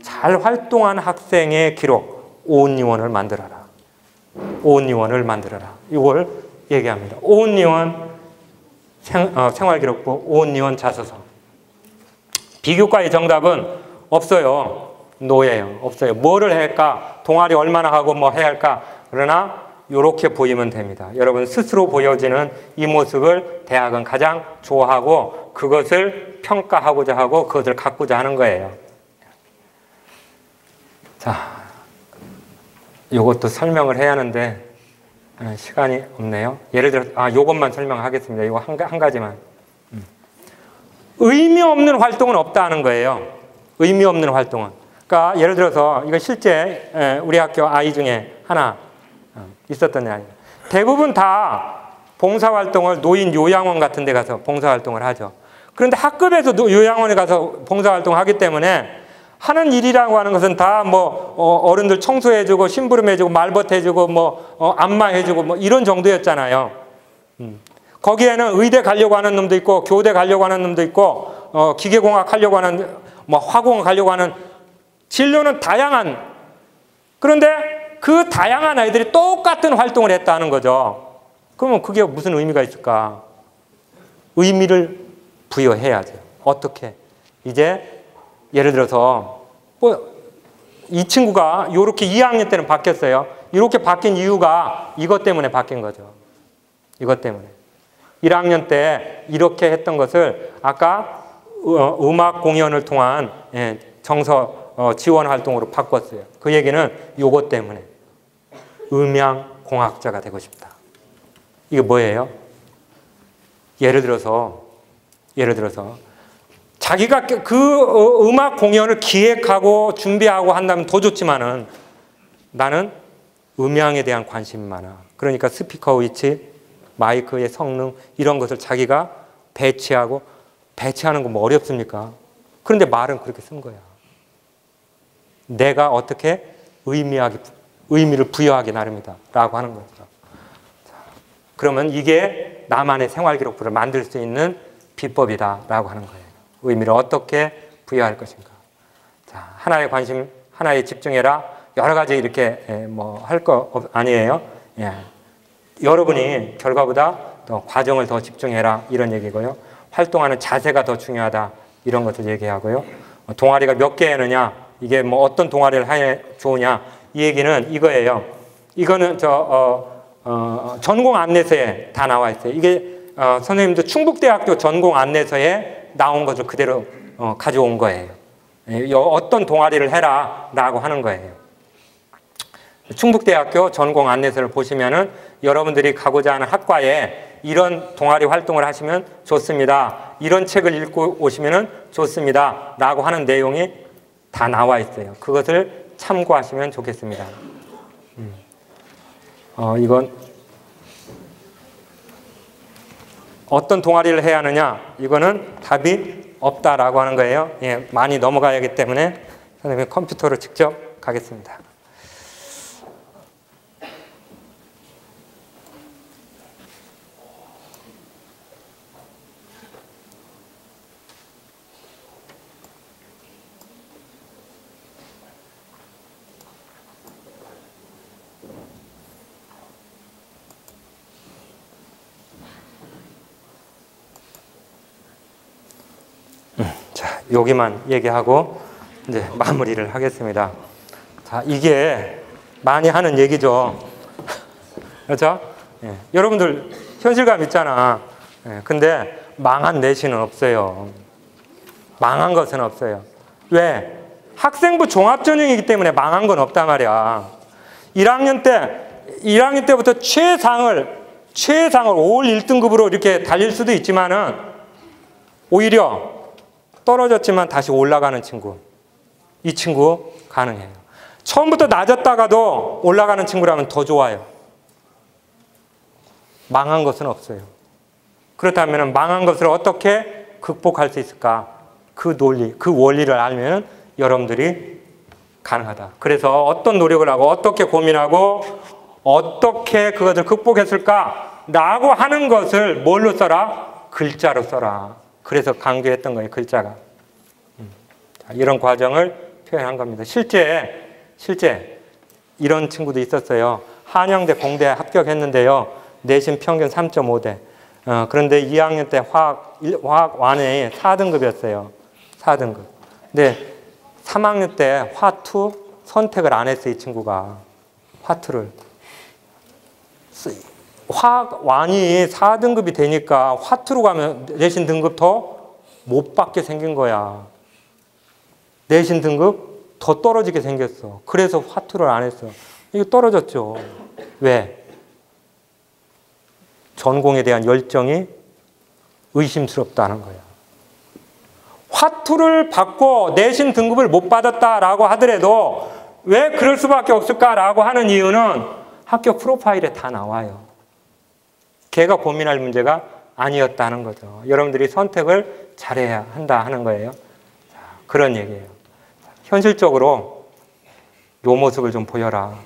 잘 활동한 학생의 기록, 오은리원을 만들어라. 오은리원을 만들어라. 이걸 얘기합니다. 오은리원 생활기록부, 오은리원 자소서. 비교과의 정답은 없어요. 노예요. 없어요. 뭐를 할까? 동아리 얼마나 하고 뭐 해야 할까? 그러나 이렇게 보이면 됩니다. 여러분 스스로 보여지는 이 모습을 대학은 가장 좋아하고 그것을 평가하고자 하고 그것을 갖고자 하는 거예요. 자, 이것도 설명을 해야 하는데 시간이 없네요. 예를 들어 이것만 설명하겠습니다. 이거 한 가지만. 의미 없는 활동은 없다 하는 거예요. 의미 없는 활동은. 그러니까 예를 들어서 이거 실제 우리 학교 아이 중에 하나 있었던 아이예요. 대부분 다 봉사활동을 노인 요양원 같은 데 가서 봉사활동을 하죠. 그런데 학급에서 요양원에 가서 봉사활동을 하기 때문에 하는 일이라고 하는 것은 다 뭐 어른들 청소해주고 심부름해주고 말벗해주고 뭐 안마해주고 뭐 이런 정도였잖아요. 거기에는 의대 가려고 하는 놈도 있고 교대 가려고 하는 놈도 있고 기계공학 하려고 하는 뭐 화공 가려고 하는 진로는 다양한. 그런데 그 다양한 아이들이 똑같은 활동을 했다는 거죠. 그러면 그게 무슨 의미가 있을까? 의미를 부여해야죠. 어떻게? 이제 예를 들어서 이 친구가 이렇게 2학년 때는 바뀌었어요. 이렇게 바뀐 이유가 이것 때문에 바뀐 거죠. 이것 때문에. 1학년 때 이렇게 했던 것을 아까 음악 공연을 통한 정서 지원 활동으로 바꿨어요. 그 얘기는 이것 때문에. 음향공학자가 되고 싶다. 이게 뭐예요? 예를 들어서 자기가 그 음악 공연을 기획하고 준비하고 한다면 더 좋지만은 나는 음향에 대한 관심이 많아. 그러니까 스피커 위치, 마이크의 성능 이런 것을 자기가 배치하는 거 뭐 어렵습니까? 그런데 말은 그렇게 쓴 거야. 내가 어떻게 의미를 부여하기 나름이다 라고 하는 거죠. 자, 그러면 이게 나만의 생활기록부를 만들 수 있는 비법이다 라고 하는 거예요. 의미를 어떻게 부여할 것인가. 자, 하나의 관심, 하나에 집중해라. 여러 가지 이렇게 뭐 할 거 아니에요. 예. 여러분이 결과보다 더 과정을 더 집중해라 이런 얘기고요. 활동하는 자세가 더 중요하다 이런 것을 얘기하고요. 동아리가 몇 개 하느냐, 이게 뭐 어떤 동아리를 하냐 좋으냐 이 얘기는 이거예요. 이거는 전공 안내서에 다 나와 있어요. 이게 선생님도 충북대학교 전공 안내서에 나온 것을 그대로 가져온 거예요. 어떤 동아리를 해라 라고 하는 거예요. 충북대학교 전공 안내서를 보시면은 여러분들이 가고자 하는 학과에 이런 동아리 활동을 하시면 좋습니다. 이런 책을 읽고 오시면은 좋습니다. 라고 하는 내용이 다 나와 있어요. 그것을 참고하시면 좋겠습니다. 이건 어떤 동아리를 해야 하느냐? 이거는 답이 없다라고 하는 거예요. 예, 많이 넘어가야 하기 때문에 선생님이 컴퓨터로 직접 가겠습니다. 자, 여기만 얘기하고 이제 마무리를 하겠습니다. 자, 이게 많이 하는 얘기죠. 그렇죠? 예. 여러분들 현실감 있잖아. 예. 근데 망한 내신은 없어요. 망한 것은 없어요. 왜? 학생부 종합전형이기 때문에 망한 건 없단 말이야. 1학년 때부터 최상을 5월 1등급으로 이렇게 달릴 수도 있지만은 오히려 떨어졌지만 다시 올라가는 친구. 이 친구 가능해요. 처음부터 낮았다가도 올라가는 친구라면 더 좋아요. 망한 것은 없어요. 그렇다면 망한 것을 어떻게 극복할 수 있을까? 그 논리, 그 원리를 알면 여러분들이 가능하다. 그래서 어떤 노력을 하고 어떻게 고민하고 어떻게 그것을 극복했을까? 라고 하는 것을 뭘로 써라? 글자로 써라. 그래서 강조했던 거예요. 글자가. 자, 이런 과정을 표현한 겁니다. 실제 이런 친구도 있었어요. 한양대 공대 합격했는데요. 내신 평균 3.5대. 그런데 2학년 때 화학 완에 4등급이었어요. 4등급. 근데 3학년 때 화2 선택을 안 했어요. 이 친구가. 화2를. 화학 완이 4등급이 되니까 화2로 가면 내신 등급 더 못 받게 생긴 거야. 내신 등급 더 떨어지게 생겼어. 그래서 화2를 안 했어. 이거 떨어졌죠. 왜? 전공에 대한 열정이 의심스럽다는 거야. 화2를 받고 내신 등급을 못 받았다라고 하더라도 왜 그럴 수밖에 없을까라고 하는 이유는 학교 프로파일에 다 나와요. 걔가 고민할 문제가 아니었다는 거죠. 여러분들이 선택을 잘해야 한다 하는 거예요. 자, 그런 얘기예요. 현실적으로 이 모습을 좀 보여라.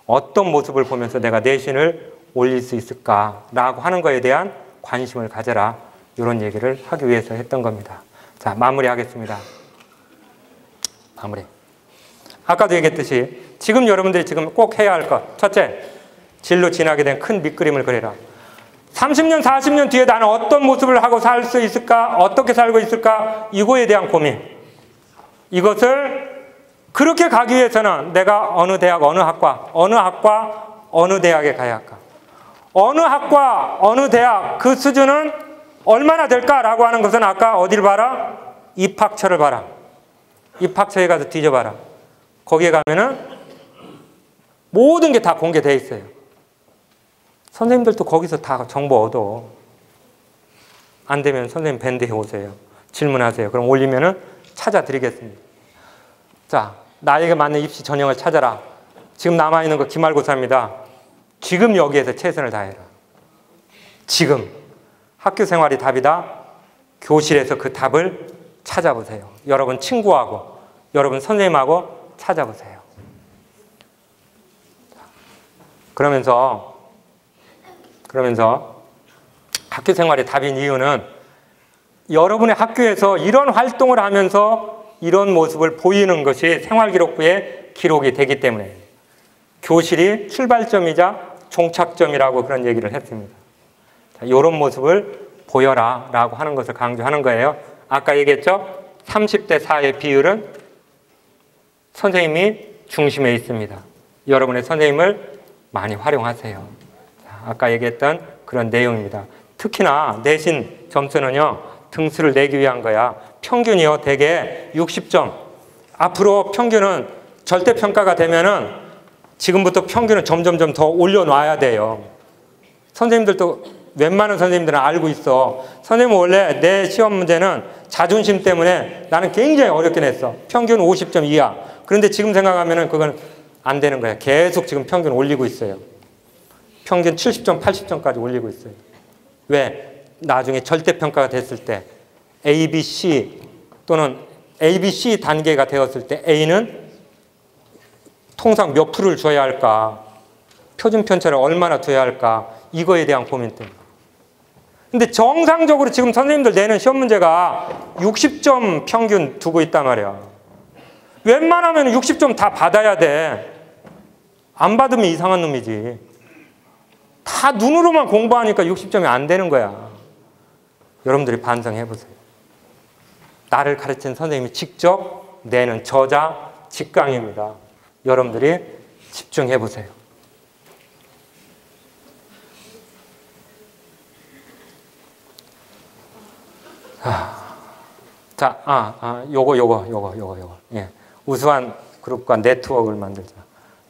어떤 모습을 보면서 내가 내신을 올릴 수 있을까라고 하는 거에 대한 관심을 가져라. 이런 얘기를 하기 위해서 했던 겁니다. 자, 마무리하겠습니다. 마무리. 아까도 얘기했듯이 지금 여러분들이 지금 꼭 해야 할 것. 첫째, 진로 진학에 대한 큰 밑그림을 그려라. 30년, 40년 뒤에 나는 어떤 모습을 하고 살 수 있을까? 어떻게 살고 있을까? 이거에 대한 고민. 이것을 그렇게 가기 위해서는 내가 어느 대학, 어느 학과, 어느 대학에 가야 할까? 어느 학과, 어느 대학, 그 수준은 얼마나 될까라고 하는 것은 아까 어디를 봐라? 입학처를 봐라. 입학처에 가서 뒤져봐라. 거기에 가면은 모든 게 다 공개되어 있어요. 선생님들도 거기서 다 정보 얻어. 안 되면 선생님 밴드에 오세요. 질문하세요. 그럼 올리면은 찾아드리겠습니다. 자, 나에게 맞는 입시 전형을 찾아라. 지금 남아있는 거 기말고사입니다. 지금 여기에서 최선을 다해라. 지금. 학교 생활이 답이다. 교실에서 그 답을 찾아보세요. 여러분 친구하고, 여러분 선생님하고 찾아보세요. 그러면서 학교 생활의 답인 이유는 여러분의 학교에서 이런 활동을 하면서 이런 모습을 보이는 것이 생활기록부에 기록이 되기 때문에 교실이 출발점이자 종착점이라고 그런 얘기를 했습니다. 자, 이런 모습을 보여라 라고 하는 것을 강조하는 거예요. 아까 얘기했죠? 30대 4의 비율은 선생님이 중심에 있습니다. 여러분의 선생님을 많이 활용하세요. 자, 아까 얘기했던 그런 내용입니다. 특히나 내신 점수는요, 등수를 내기 위한 거야. 평균이요, 대개 60점. 앞으로 평균은 절대평가가 되면은 지금부터 평균은 점점점 더 올려놔야 돼요. 선생님들도 웬만한 선생님들은 알고 있어. 선생님은 원래 내 시험 문제는 자존심 때문에 나는 굉장히 어렵게 냈어. 평균 50점 이하. 그런데 지금 생각하면은 그건 안 되는 거야. 계속 지금 평균 올리고 있어요. 평균 70점, 80점까지 올리고 있어요. 왜? 나중에 절대평가가 됐을 때 A, B, C 또는 A, B, C 단계가 되었을 때 A는 통상 몇 프로를 줘야 할까? 표준 편차를 얼마나 둬야 할까? 이거에 대한 고민 때문에. 근데 정상적으로 지금 선생님들 내는 시험 문제가 60점 평균 두고 있단 말이야. 웬만하면 60점 다 받아야 돼. 안 받으면 이상한 놈이지. 다 눈으로만 공부하니까 60점이 안 되는 거야. 여러분들이 반성해 보세요. 나를 가르친 선생님이 직접 내는 저자 직강입니다. 여러분들이 집중해 보세요. 자, 요거. 예. 우수한 그룹과 네트워크를 만들자.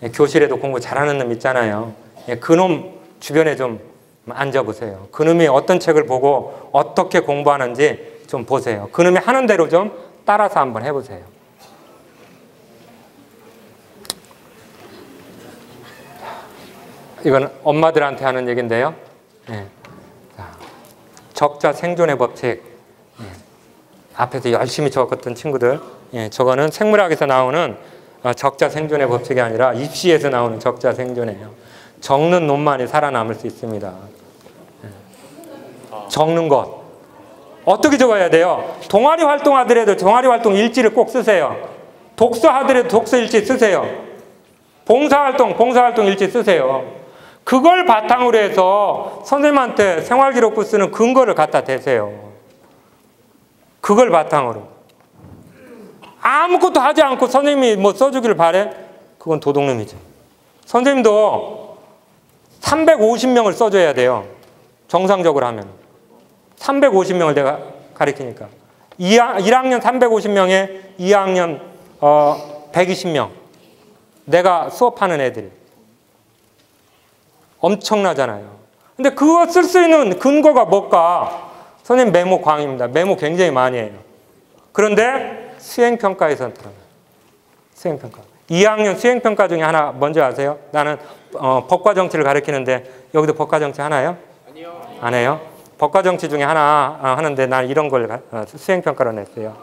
예, 교실에도 공부 잘하는 놈 있잖아요. 예, 그놈 주변에 좀 앉아보세요. 그놈이 어떤 책을 보고 어떻게 공부하는지 좀 보세요. 그놈이 하는 대로 좀 따라서 한번 해보세요. 이건 엄마들한테 하는 얘기인데요. 예. 자, 적자 생존의 법칙. 예. 앞에서 열심히 적었던 친구들. 예, 저거는 생물학에서 나오는 적자 생존의 법칙이 아니라 입시에서 나오는 적자 생존이에요. 적는 놈만이 살아남을 수 있습니다. 예. 적는 것. 어떻게 적어야 돼요? 동아리 활동하더라도 동아리 활동 일지를 꼭 쓰세요. 독서하더라도 독서 일지 쓰세요. 봉사활동 일지 쓰세요. 그걸 바탕으로 해서 선생님한테 생활기록부 쓰는 근거를 갖다 대세요. 그걸 바탕으로. 아무것도 하지 않고 선생님이 뭐 써주기를 바래? 그건 도둑놈이죠. 선생님도 350명을 써줘야 돼요. 정상적으로 하면. 350명을 내가 가르치니까. 1학년 350명에 2학년 120명. 내가 수업하는 애들이. 엄청나잖아요. 근데 그거 쓸 수 있는 근거가 뭘까? 선생님 메모 광입니다. 메모 굉장히 많이 해요. 그런데 수행평가에서는 수행평가. 2학년 수행평가 중에 하나 뭔지 아세요? 나는 법과 정치를 가르치는데 여기도 법과 정치 하나요? 아니요. 안 해요? 법과 정치 중에 하나 하는데 난 이런 걸 수행평가로 냈어요.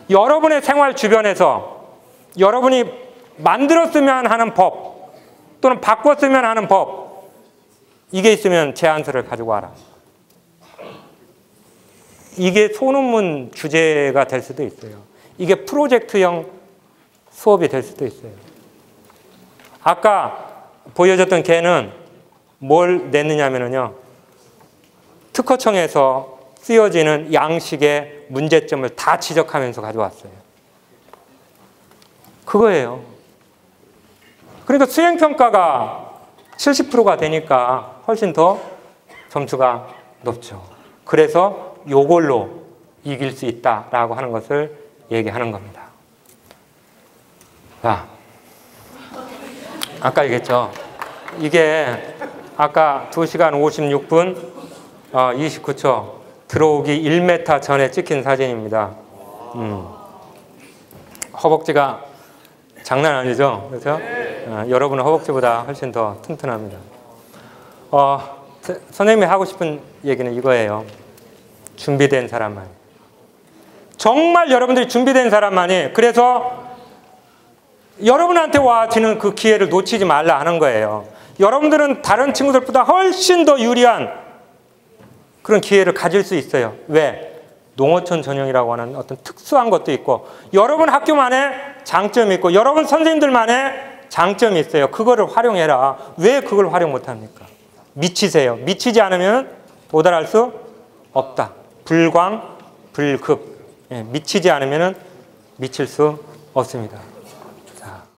여러분의 생활 주변에서 여러분이 만들었으면 하는 법 또는 바꿨으면 하는 법 이게 있으면 제안서를 가지고 와라. 이게 소논문 주제가 될 수도 있어요. 이게 프로젝트형 수업이 될 수도 있어요. 아까 보여줬던 개는 뭘 냈느냐면요. 특허청에서 쓰여지는 양식의 문제점을 다 지적하면서 가져왔어요. 그거예요. 그러니까 수행평가가 70%가 되니까 훨씬 더 점수가 높죠. 그래서 요걸로 이길 수 있다라고 하는 것을 얘기하는 겁니다. 자, 아까 얘기했죠. 이게 아까 2시간 56분 29초 들어오기 1m 전에 찍힌 사진입니다. 허벅지가 장난 아니죠? 그렇죠? 여러분은 허벅지보다 훨씬 더 튼튼합니다. 선생님이 하고 싶은 얘기는 이거예요. 준비된 사람만. 정말 여러분들이 준비된 사람만이 그래서 여러분한테 와지는 그 기회를 놓치지 말라 하는 거예요. 여러분들은 다른 친구들보다 훨씬 더 유리한 그런 기회를 가질 수 있어요. 왜? 농어촌 전형이라고 하는 어떤 특수한 것도 있고 여러분 학교만의 장점이 있고 여러분 선생님들만의 장점이 있어요. 그거를 활용해라. 왜 그걸 활용 못합니까? 미치세요. 미치지 않으면 도달할 수 없다. 불광, 불급. 미치지 않으면 미칠 수 없습니다.